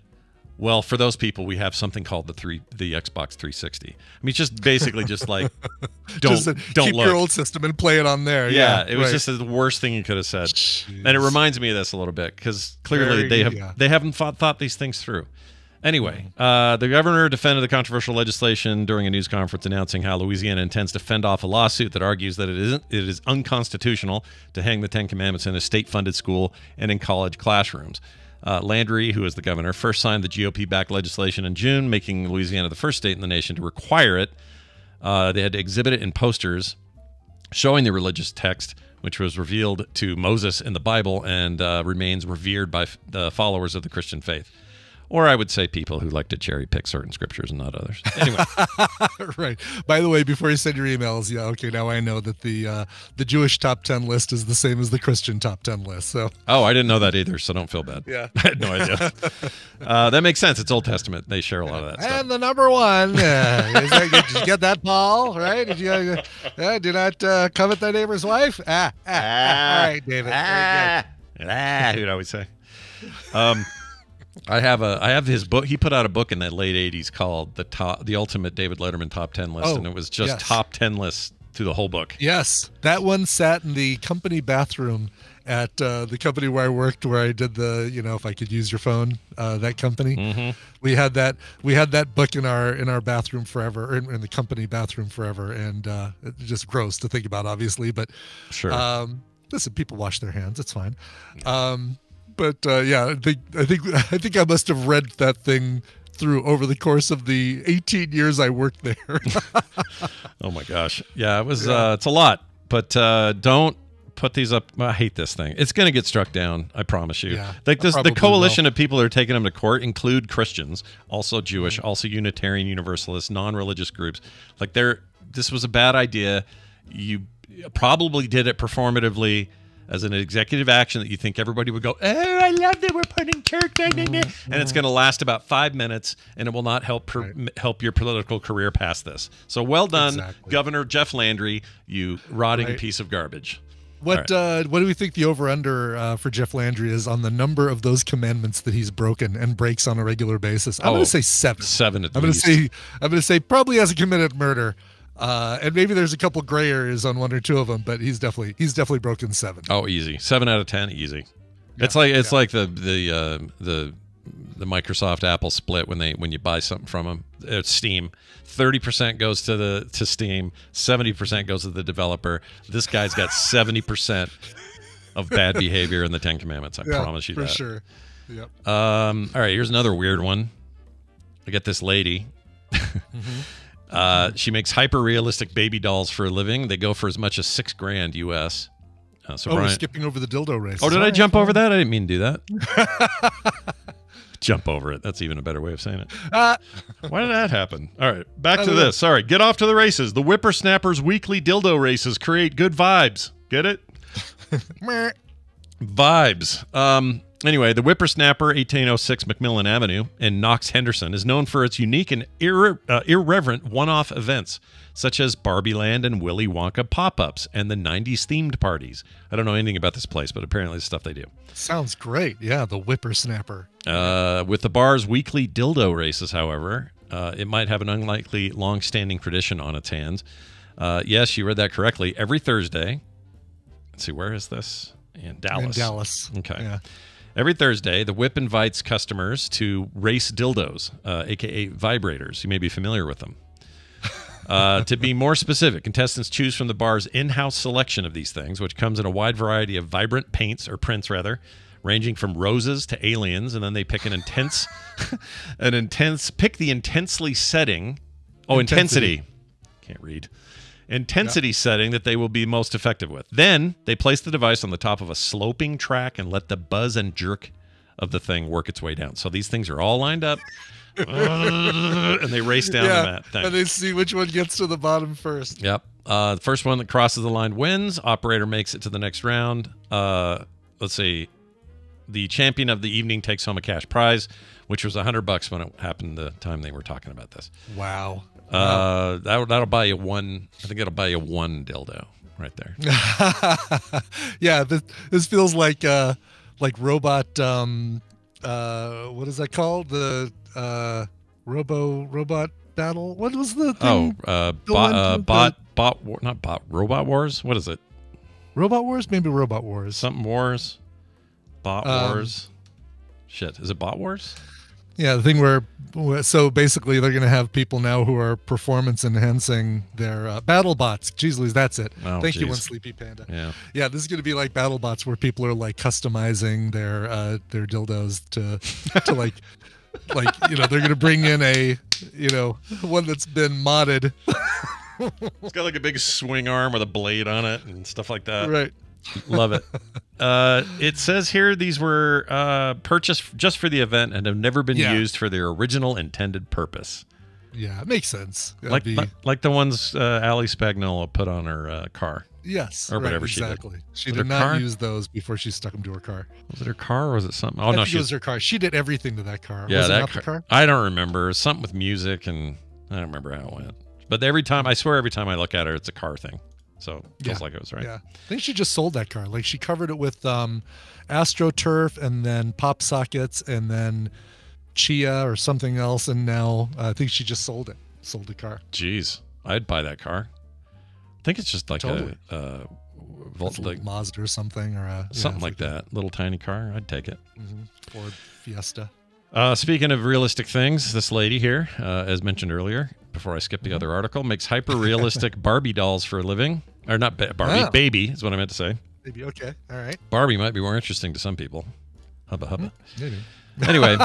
[SPEAKER 1] Well, for those people, we have something called the Xbox 360. I mean, it's just basically just like don't
[SPEAKER 5] keep
[SPEAKER 1] look.
[SPEAKER 5] your old system and play it on there.
[SPEAKER 1] Yeah, it was just the worst thing you could have said. Jeez. And it reminds me of this a little bit because clearly they haven't thought these things through. Anyway, the governor defended the controversial legislation during a news conference announcing how Louisiana intends to fend off a lawsuit that argues that it is unconstitutional to hang the Ten Commandments in a state-funded school and in college classrooms. Landry, who is the governor, first signed the GOP-backed legislation in June, making Louisiana the first state in the nation to require it. They had to exhibit it in posters showing the religious text, which was revealed to Moses in the Bible and remains revered by the followers of the Christian faith. Or I would say people who like to cherry pick certain scriptures and not others. Anyway.
[SPEAKER 5] Right. By the way, before you send your emails, okay, now I know that the Jewish top 10 list is the same as the Christian top 10 list. So.
[SPEAKER 1] Oh, I didn't know that either, so don't feel bad.
[SPEAKER 5] Yeah.
[SPEAKER 1] I had no idea. That makes sense. It's Old Testament. They share a lot of that stuff.
[SPEAKER 5] And the number one, did you get that, Paul? Right? Did you do not covet thy neighbor's wife? All right, David.
[SPEAKER 1] Who'd I always say? I have his book. He put out a book in the late 80s called the Ultimate David Letterman Top 10 List, and it was just top 10 lists through the whole book.
[SPEAKER 5] Yes, that one sat in the company bathroom at the company where I worked, where I did the if I could use your phone, that company. Mm-hmm. We had that book in our bathroom forever, or in the company bathroom forever, and it's just gross to think about, obviously. But
[SPEAKER 1] sure,
[SPEAKER 5] listen, people wash their hands; it's fine. But I think I must have read that thing through over the course of the 18 years I worked there.
[SPEAKER 1] Oh my gosh, yeah, it was. It's a lot, but don't put these up. I hate this thing. It's going to get struck down. I promise you. Yeah, like the coalition of people who are taking them to court include Christians, also Jewish, also Unitarian Universalists, non-religious groups. Like this was a bad idea. You probably did it performatively, as an executive action that you think everybody would go, oh, I love that we're putting church, and it's going to last about 5 minutes, and it will not help help your political career past this. So well done, Governor Jeff Landry, you rotting piece of garbage.
[SPEAKER 5] What do we think the over-under for Jeff Landry is on the number of those commandments that he's broken and breaks on a regular basis? I'm going to say 7.
[SPEAKER 1] 7 at
[SPEAKER 5] least. I'm going to say probably hasn't committed murder. And maybe there's a couple gray areas on 1 or 2 of them, but he's definitely broken 7.
[SPEAKER 1] Oh, easy. 7 out of 10, easy. Yeah, it's like the Microsoft Apple split when you buy something from them. It's Steam. 30% goes to Steam, 70% goes to the developer. This guy's got 70% of bad behavior in the 10 Commandments. I promise you that.
[SPEAKER 5] For sure. Yep.
[SPEAKER 1] All right, here's another weird one. I got this lady. She makes hyper-realistic baby dolls for a living. They go for as much as $6,000 US.
[SPEAKER 5] We're skipping over the dildo race.
[SPEAKER 1] Oh, did I jump over that? I didn't mean to do that. Jump over it. That's even a better way of saying it. Why did that happen? All right, back to this. Sorry, get off to the races. The Whippersnappers weekly dildo races create good vibes. Get it? Vibes. Anyway, the Whippersnapper, 1806 McMillan Avenue in Knox, Henderson, is known for its unique and irreverent one-off events, such as Barbie Land and Willy Wonka pop-ups and the 90s themed parties. I don't know anything about this place, but apparently it's stuff they do.
[SPEAKER 5] Sounds great. Yeah, the Whippersnapper.
[SPEAKER 1] With the bar's weekly dildo races, however, it might have an unlikely long-standing tradition on its hands. Yes, you read that correctly. Every Thursday. Let's see, where is this? In Dallas.
[SPEAKER 5] In Dallas.
[SPEAKER 1] Okay.
[SPEAKER 5] Yeah.
[SPEAKER 1] Every Thursday, the Whip invites customers to race dildos, a.k.a. vibrators. You may be familiar with them. To be more specific, contestants choose from the bar's in-house selection of these things, which comes in a wide variety of vibrant paints, or prints rather, ranging from roses to aliens, and then they pick intensely setting. Oh, intensity. Can't read. Intensity setting that they will be most effective with. Then they place the device on the top of a sloping track and let the buzz and jerk of the thing work its way down. So these things are all lined up, and they race down the mat. Thanks.
[SPEAKER 5] And they see which one gets to the bottom first.
[SPEAKER 1] Yep. The first one that crosses the line wins. Operator makes it to the next round. Let's see. The champion of the evening takes home a cash prize, which was $100 when it happened the time they were talking about this.
[SPEAKER 5] Wow.
[SPEAKER 1] That'll buy you one. I think that'll buy you one dildo right there.
[SPEAKER 5] Yeah, this feels like robot what is that called? The robot battle. What was the thing?
[SPEAKER 1] Robot Wars. What is it?
[SPEAKER 5] Robot Wars? Maybe Robot Wars.
[SPEAKER 1] Something Wars. Bot Wars. Shit, is it Bot Wars?
[SPEAKER 5] Yeah, the thing where, so basically they're going to have people now who are performance enhancing their battle bots. Jeez Louise, that's it.
[SPEAKER 1] Oh,
[SPEAKER 5] Thank you, One Sleepy Panda.
[SPEAKER 1] Yeah.
[SPEAKER 5] Yeah, this is going to be like battle bots where people are like customizing their dildos to like, they're going to bring in a, one that's been modded.
[SPEAKER 1] It's got like a big swing arm with a blade on it and stuff like that.
[SPEAKER 5] Right.
[SPEAKER 1] Love it. It says here these were purchased just for the event and have never been used for their original intended purpose.
[SPEAKER 5] Yeah, it makes sense.
[SPEAKER 1] Like the ones Ali Spagnola put on her car.
[SPEAKER 5] Yes,
[SPEAKER 1] or whatever
[SPEAKER 5] exactly.
[SPEAKER 1] She
[SPEAKER 5] did not use those before she stuck them to her car.
[SPEAKER 1] Was it her car or was it something? Oh,
[SPEAKER 5] I think it was her car. She did everything to that car.
[SPEAKER 1] Yeah,
[SPEAKER 5] was
[SPEAKER 1] that
[SPEAKER 5] it not the car?
[SPEAKER 1] I don't remember. Something with music, and I don't remember how it went. But every time I look at her, it's a car thing. So it feels like it was right.
[SPEAKER 5] Yeah, I think she just sold that car. Like she covered it with AstroTurf and then pop sockets and then Chia or something else, and now I think she just sold it. Sold the car.
[SPEAKER 1] Jeez, I'd buy that car. I think it's just like a
[SPEAKER 5] Mazda or something, or
[SPEAKER 1] something like that. Little tiny car. I'd take it.
[SPEAKER 5] Ford Fiesta.
[SPEAKER 1] Speaking of realistic things, this lady here, as mentioned earlier, before I skip the other article, makes hyper-realistic Barbie dolls for a living. Or not Barbie, baby is what I meant to say.
[SPEAKER 5] Baby, okay, all right.
[SPEAKER 1] Barbie might be more interesting to some people. Hubba hubba.
[SPEAKER 5] Maybe.
[SPEAKER 1] Anyway,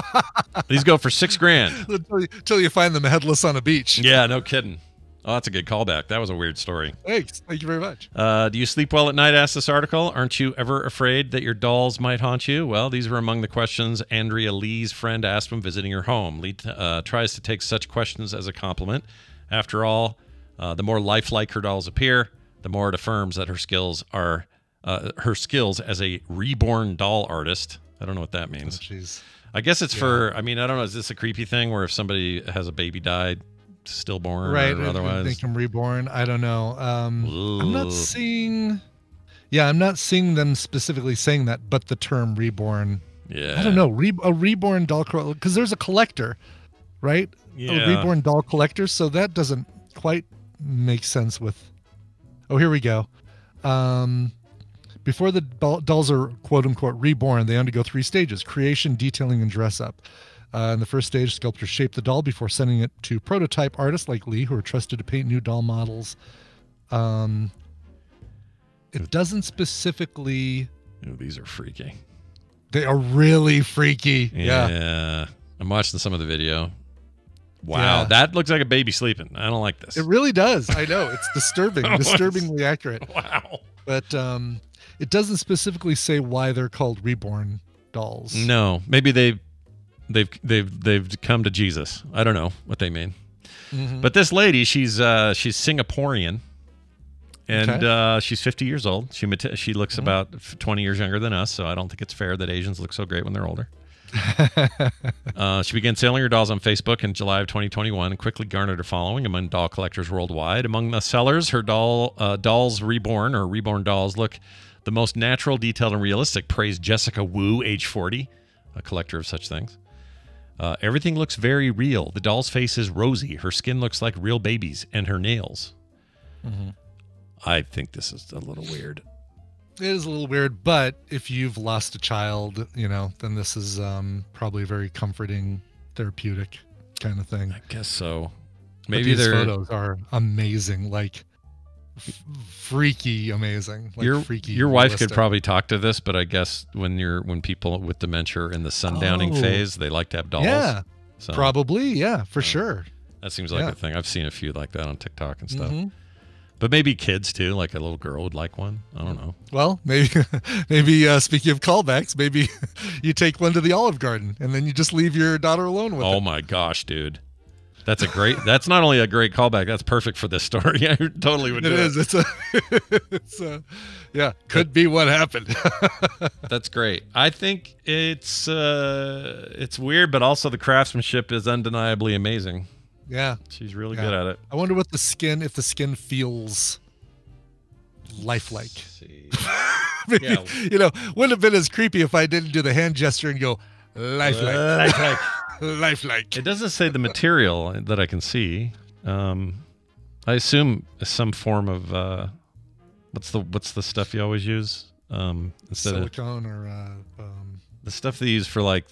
[SPEAKER 1] these go for $6,000
[SPEAKER 5] until you find them headless on a beach.
[SPEAKER 1] Yeah, no kidding. Oh, that's a good callback. That was a weird story.
[SPEAKER 5] Thanks. Thank you very much.
[SPEAKER 1] Do you sleep well at night? Asks this article. Aren't you ever afraid that your dolls might haunt you? Well, these were among the questions Andrea Lee's friend asked when visiting her home. Lee tries to take such questions as a compliment. After all, the more lifelike her dolls appear, the more it affirms that her skills as a reborn doll artist. I don't know what that means.
[SPEAKER 5] Oh, jeez.
[SPEAKER 1] I guess it's for, I don't know, is this a creepy thing where if somebody has a baby died, stillborn or otherwise?
[SPEAKER 5] Make them reborn. I don't know. I'm not seeing them specifically saying that, but the term reborn.
[SPEAKER 1] Yeah.
[SPEAKER 5] I don't know. A reborn doll, because there's a collector, right?
[SPEAKER 1] Yeah.
[SPEAKER 5] A reborn doll collector. So that doesn't quite make sense with. Oh, here we go. Before the dolls are quote unquote reborn, they undergo 3 stages: creation, detailing, and dress up. In the first stage, sculptors shape the doll before sending it to prototype artists like Lee, who are trusted to paint new doll models. It doesn't specifically.
[SPEAKER 1] Ooh, these are freaky.
[SPEAKER 5] They are really freaky.
[SPEAKER 1] Yeah. I'm watching some of the video. Wow, that looks like a baby sleeping. I don't like this.
[SPEAKER 5] It really does. I know. It's disturbing, disturbingly accurate.
[SPEAKER 1] Wow.
[SPEAKER 5] But it doesn't specifically say why they're called reborn dolls.
[SPEAKER 1] No, maybe they've come to Jesus. I don't know what they mean. Mm-hmm. But this lady, she's Singaporean, and she's 50 years old. She looks about 20 years younger than us, so I don't think it's fair that Asians look so great when they're older. She began selling her dolls on Facebook in July of 2021 and quickly garnered a following among doll collectors worldwide. Among the sellers, her dolls reborn dolls look the most natural, detailed, and realistic, praised Jessica Wu, age 40, a collector of such things. Everything looks very real. The doll's face is rosy. Her skin looks like real babies, and her nails. Mm-hmm. I think this is a little weird.
[SPEAKER 5] It is a little weird, but if you've lost a child, then this is probably a very comforting, therapeutic kind of thing.
[SPEAKER 1] I guess so.
[SPEAKER 5] Maybe these photos are amazing, like freaky amazing. Like
[SPEAKER 1] your wife could probably talk to this, but I guess when people with dementia are in the sundowning phase, they like to have dolls.
[SPEAKER 5] Yeah, so, probably. Yeah, for sure.
[SPEAKER 1] That seems like a thing. I've seen a few like that on TikTok and stuff. Mm-hmm. But maybe kids too, like a little girl would like one. I don't know.
[SPEAKER 5] Well, maybe speaking of callbacks, maybe you take one to the Olive Garden and then you just leave your daughter alone with it.
[SPEAKER 1] Oh my gosh, dude. That's not only a great callback, that's perfect for this story. I totally would do it.
[SPEAKER 5] It's could be what happened.
[SPEAKER 1] That's great. I think it's weird, but also the craftsmanship is undeniably amazing.
[SPEAKER 5] Yeah.
[SPEAKER 1] She's really good at it.
[SPEAKER 5] I wonder if the skin feels lifelike. Maybe, wouldn't have been as creepy if I didn't do the hand gesture and go, Lifelike. Lifelike.
[SPEAKER 1] It doesn't say the material that I can see. I assume some form of what's the stuff you always use instead
[SPEAKER 5] silicone or
[SPEAKER 1] the stuff they use for like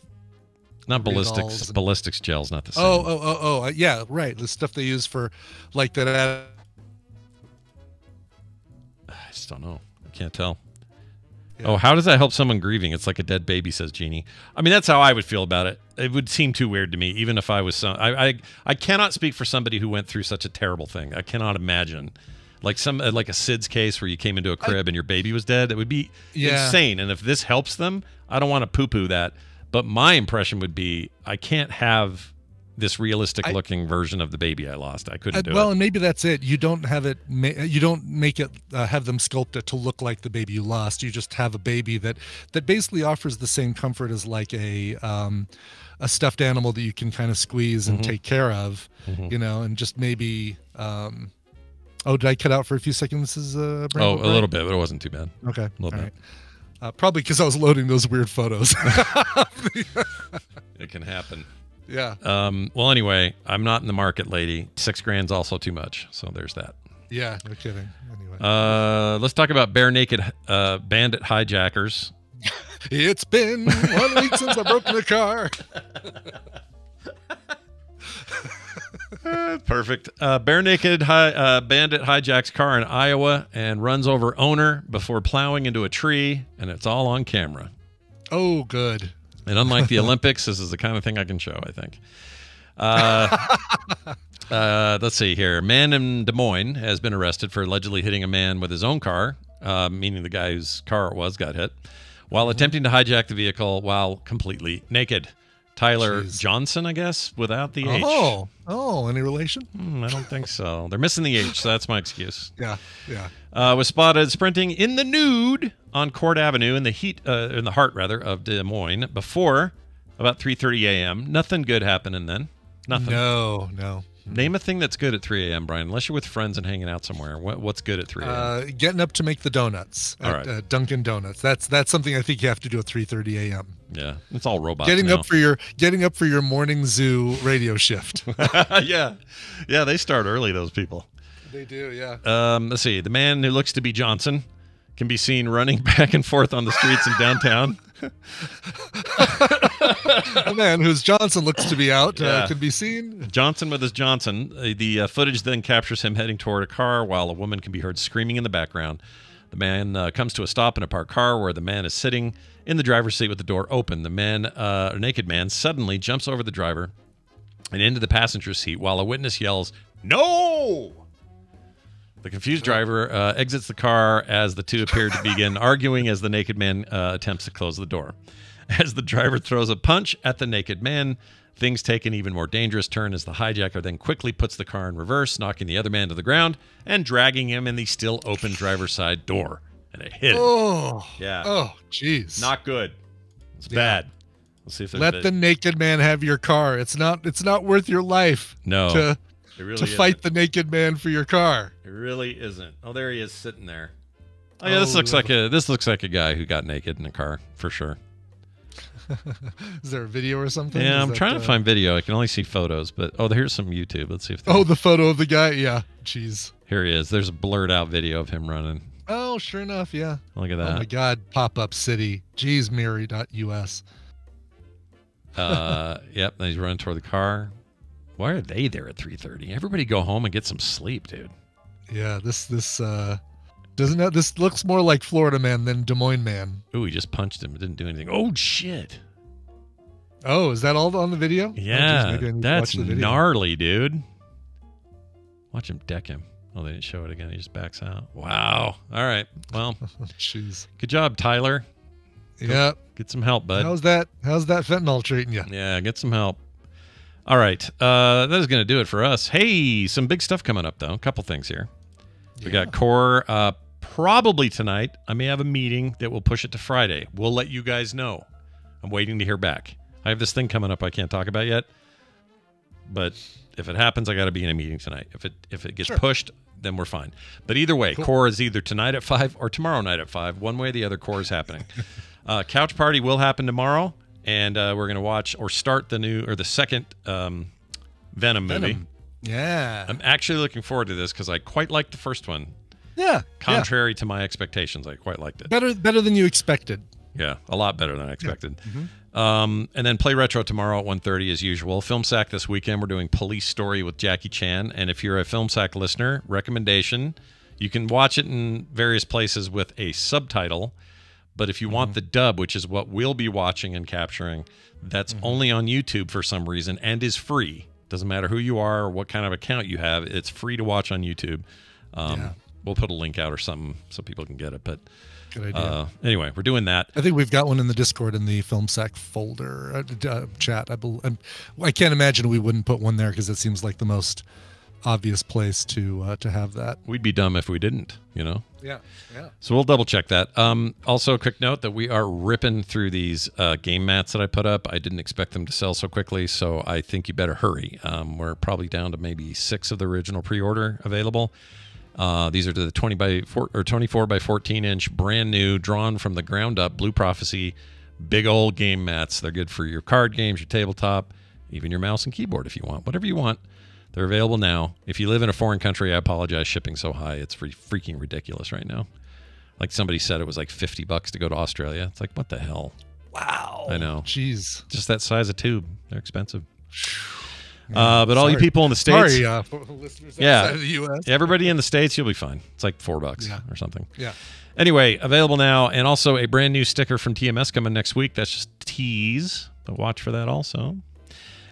[SPEAKER 1] not ballistics. Ballistics gel's not the same.
[SPEAKER 5] Yeah, right. The stuff they use for like that.
[SPEAKER 1] I just don't know. I can't tell.
[SPEAKER 5] Yeah.
[SPEAKER 1] Oh, how does that help someone grieving? It's like a dead baby, says Jeannie. I mean, that's how I would feel about it. It would seem too weird to me, even if I was I cannot speak for somebody who went through such a terrible thing. I cannot imagine. Like like a SIDS case where you came into a crib and your baby was dead. It would be insane. And if this helps them, I don't want to poo-poo that. But my impression would be I can't have this realistic looking version of the baby I lost. I couldn't do it.
[SPEAKER 5] Well, and maybe that's it. You don't have it. You don't make it have them sculpt it to look like the baby you lost. You just have a baby that basically offers the same comfort as like a stuffed animal that you can kind of squeeze and take care of, you know, and just maybe. Oh, did I cut out for a few seconds? This is
[SPEAKER 1] Brandon, a little bit, but it wasn't too bad.
[SPEAKER 5] Okay,
[SPEAKER 1] a little bit.
[SPEAKER 5] Right. Probably because I was loading those weird photos.
[SPEAKER 1] It can happen.
[SPEAKER 5] Yeah.
[SPEAKER 1] Well, anyway, I'm not in the market, lady. $6,000's also too much. So there's that.
[SPEAKER 5] Yeah, no kidding. Anyway.
[SPEAKER 1] Let's talk about bare naked bandit hijackers.
[SPEAKER 5] It's been 1 week since I broke the car.
[SPEAKER 1] Perfect. Bare naked bandit hijacks car in Iowa and runs over owner before plowing into a tree, and it's all on camera.
[SPEAKER 5] Oh, good.
[SPEAKER 1] And unlike the Olympics, this is the kind of thing I can show, I think. Let's see here. A man in Des Moines has been arrested for allegedly hitting a man with his own car, meaning the guy whose car it was got hit, while attempting to hijack the vehicle while completely naked. Tyler Johnson, I guess, without the H.
[SPEAKER 5] Oh, any relation?
[SPEAKER 1] I don't think so. They're missing the H, so that's my excuse.
[SPEAKER 5] Yeah.
[SPEAKER 1] Was spotted sprinting in the nude on Court Avenue in the heart of Des Moines before about 3:30 a.m. Nothing good happening then. Nothing.
[SPEAKER 5] No.
[SPEAKER 1] Name a thing that's good at 3 a.m., Brian, unless you're with friends and hanging out somewhere. What's good at 3 a.m.?
[SPEAKER 5] Getting up to make the donuts at Dunkin' Donuts. That's something I think you have to do at 3:30 a.m.
[SPEAKER 1] Yeah, it's all robots
[SPEAKER 5] Getting
[SPEAKER 1] now.
[SPEAKER 5] Getting up for your morning zoo radio shift.
[SPEAKER 1] Yeah, they start early, those people.
[SPEAKER 5] They do, yeah.
[SPEAKER 1] Let's see. The man who looks to be Johnson can be seen running back and forth on the streets in downtown.
[SPEAKER 5] A man whose Johnson looks to be out can be seen.
[SPEAKER 1] Johnson with his Johnson. The footage then captures him heading toward a car while a woman can be heard screaming in the background. The man comes to a stop in a parked car where the man is sitting in the driver's seat with the door open. The man, a naked man, suddenly jumps over the driver and into the passenger seat while a witness yells, "No!" The confused driver exits the car as the two appear to begin arguing as the naked man attempts to close the door. As the driver throws a punch at the naked man, things take an even more dangerous turn as the hijacker then quickly puts the car in reverse, knocking the other man to the ground and dragging him in the still open driver's side door. And it hit him.
[SPEAKER 5] Oh.
[SPEAKER 1] Yeah.
[SPEAKER 5] Oh, jeez.
[SPEAKER 1] Not good. It's bad. Let's see if
[SPEAKER 5] let the naked man have your car. It's not worth your life.
[SPEAKER 1] No.
[SPEAKER 5] To fight the naked man for your car.
[SPEAKER 1] It really isn't. Oh, there he is sitting there. Oh yeah, this looks like a guy who got naked in a car for sure.
[SPEAKER 5] Is there a video or something?
[SPEAKER 1] Yeah, I'm trying to find video. I can only see photos, but here's some YouTube. Let's see if
[SPEAKER 5] the photo of the guy. Yeah, jeez.
[SPEAKER 1] Here he is. There's a blurred out video of him running.
[SPEAKER 5] Oh, sure enough, yeah.
[SPEAKER 1] Look at that.
[SPEAKER 5] Oh my God, pop-up city. Jeez, Mary.us.
[SPEAKER 1] Yep, and he's running toward the car. Why are they there at 3:30? Everybody go home and get some sleep, dude.
[SPEAKER 5] Yeah, this looks more like Florida Man than Des Moines Man.
[SPEAKER 1] Ooh, he just punched him. It didn't do anything. Oh shit.
[SPEAKER 5] Oh, is that all on the video?
[SPEAKER 1] Yeah, that's gnarly, dude. Watch him deck him. Oh, they didn't show it again. He just backs out. Wow. All right. Well,
[SPEAKER 5] jeez.
[SPEAKER 1] Good job, Tyler.
[SPEAKER 5] Yeah.
[SPEAKER 1] Get some help, bud.
[SPEAKER 5] How's that fentanyl treating you?
[SPEAKER 1] Yeah, get some help. All right. That is going to do it for us. Hey, some big stuff coming up, though. A couple things here. We got Core probably tonight. I may have a meeting that will push it to Friday. We'll let you guys know. I'm waiting to hear back. I have this thing coming up I can't talk about yet. But if it happens, I got to be in a meeting tonight. If it gets pushed, then we're fine. But either way, Core is either tonight at 5 or tomorrow night at 5. One way or the other, Core is happening. Couch Party will happen tomorrow. And we're going to watch or start the second Venom movie.
[SPEAKER 5] Yeah.
[SPEAKER 1] I'm actually looking forward to this because I quite liked the first one.
[SPEAKER 5] Yeah.
[SPEAKER 1] Contrary to my expectations, I quite liked it.
[SPEAKER 5] Better than you expected.
[SPEAKER 1] Yeah, a lot better than I expected.
[SPEAKER 5] Yeah. Mm-hmm.
[SPEAKER 1] And then Play Retro tomorrow at 1:30 as usual. Film Sack this weekend, we're doing Police Story with Jackie Chan. And if you're a Film Sack listener, recommendation, you can watch it in various places with a subtitle. But if you want the dub, which is what we'll be watching and capturing, that's only on YouTube for some reason and is free. Doesn't matter who you are or what kind of account you have. It's free to watch on YouTube. We'll put a link out or something so people can get it. But
[SPEAKER 5] good idea.
[SPEAKER 1] Anyway, we're doing that.
[SPEAKER 5] I think we've got one in the Discord in the Film Sack folder chat. I can't imagine we wouldn't put one there because it seems like the most obvious place to have that.
[SPEAKER 1] We'd be dumb if we didn't, you know?
[SPEAKER 5] Yeah.
[SPEAKER 1] So we'll double check that. Also, a quick note that we are ripping through these game mats that I put up. I didn't expect them to sell so quickly, so I think you better hurry. We're probably down to maybe 6 of the original pre-order available. These are the 24 by 14 inch, brand new, drawn from the ground up Blue Prophecy, big old game mats. They're good for your card games, your tabletop, even your mouse and keyboard if you want. Whatever you want. They're available now. If you live in a foreign country, I apologize. Shipping so high, it's freaking ridiculous right now. Like somebody said, it was like $50 to go to Australia. It's like, what the hell?
[SPEAKER 5] Wow.
[SPEAKER 1] I know.
[SPEAKER 5] Jeez.
[SPEAKER 1] Just that size of tube. They're expensive. But all you people in the States,
[SPEAKER 5] for listeners outside of the U.S.
[SPEAKER 1] Everybody in the States, you'll be fine. It's like $4 or something.
[SPEAKER 5] Yeah.
[SPEAKER 1] Anyway, available now, and also a brand new sticker from TMS coming next week. That's just tease, but watch for that also.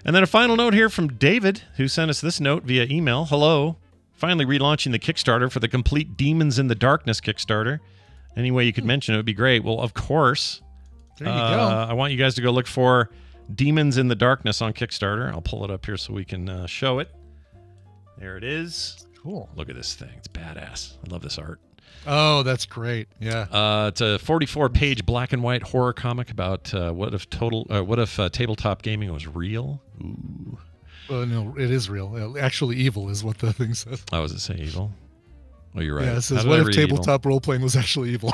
[SPEAKER 1] And then a final note here from David, who sent us this note via email. Hello. Finally relaunching the Kickstarter for the complete Demons in the Darkness Kickstarter. Any way you could mention it would be great. Well, of course.
[SPEAKER 5] There you go.
[SPEAKER 1] I want you guys to go look for Demons in the Darkness on Kickstarter. I'll pull it up here so we can show it. There it is.
[SPEAKER 5] Cool.
[SPEAKER 1] Look at this thing. It's badass. I love this art.
[SPEAKER 5] Oh, that's great. Yeah.
[SPEAKER 1] It's a 44-page black and white horror comic about what if tabletop gaming was real. Ooh.
[SPEAKER 5] Well, no, it is real. Actually, evil is what the thing says.
[SPEAKER 1] Oh, does it say evil? Oh, you're right.
[SPEAKER 5] Yeah, it says, what if tabletop role-playing was actually evil?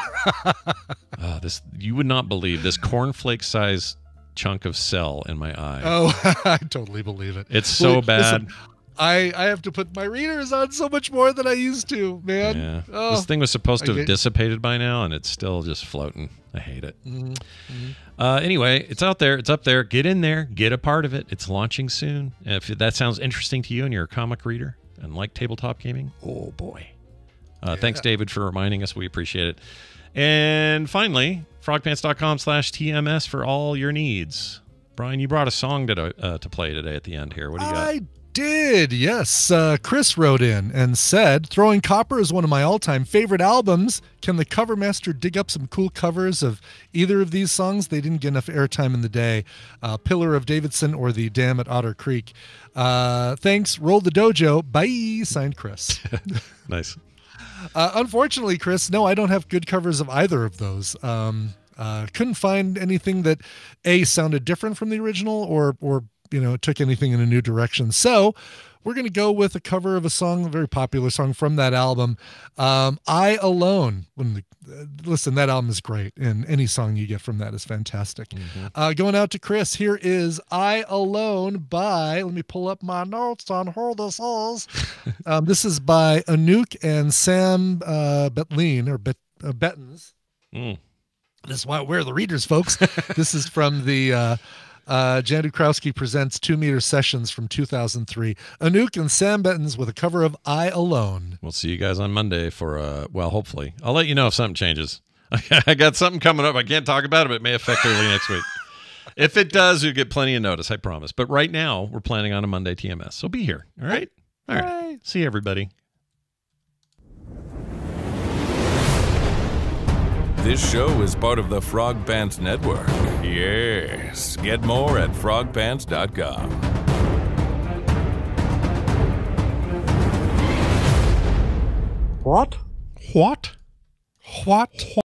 [SPEAKER 1] You would not believe this cornflake-sized chunk of cell in my eye.
[SPEAKER 5] Oh, I totally believe it.
[SPEAKER 1] It's so bad.
[SPEAKER 5] Listen, I have to put my readers on so much more than I used to, man.
[SPEAKER 1] Yeah.
[SPEAKER 5] Oh,
[SPEAKER 1] this thing was supposed to have dissipated by now, and it's still just floating. I hate it. Anyway, it's out there. It's up there. Get in there. Get a part of it. It's launching soon. If that sounds interesting to you and you're a comic reader and like tabletop gaming, oh boy. Thanks, David, for reminding us. We appreciate it. And finally, frogpants.com/TMS for all your needs. Brian, you brought a song to play today at the end here. What do you got?
[SPEAKER 5] I did, yes. Chris wrote in and said, Throwing Copper is one of my all-time favorite albums. Can the cover master dig up some cool covers of either of these songs? They didn't get enough airtime in the day. Pillar of Davidson or the Dam at Otter Creek. Thanks. Roll the dojo. Bye. Signed, Chris.
[SPEAKER 1] Nice.
[SPEAKER 5] Unfortunately, Chris, no, I don't have good covers of either of those. Couldn't find anything that sounded different from the original or took anything in a new direction. So we're going to go with a cover of a song, a very popular song from that album, I Alone. Listen, that album is great, and any song you get from that is fantastic. Going out to Chris, here is I Alone by, let me pull up my notes on who this is. This is by Anouk and Sam Betlin, or Bettens. This is why we're the readers, folks. This is from the Jan Dukowski Presents 2 Meter Sessions from 2003. Anouk and Sam Bettens with a cover of I Alone.
[SPEAKER 1] We'll see you guys on Monday for, hopefully. I'll let you know if something changes. I got something coming up. I can't talk about it, but it may affect early next week. If it does, you'll get plenty of notice, I promise. But right now, we're planning on a Monday TMS. So be here, all right? All right. See you, everybody.
[SPEAKER 4] This show is part of the Frog Pants Network. Yes. Get more at frogpants.com.
[SPEAKER 5] What?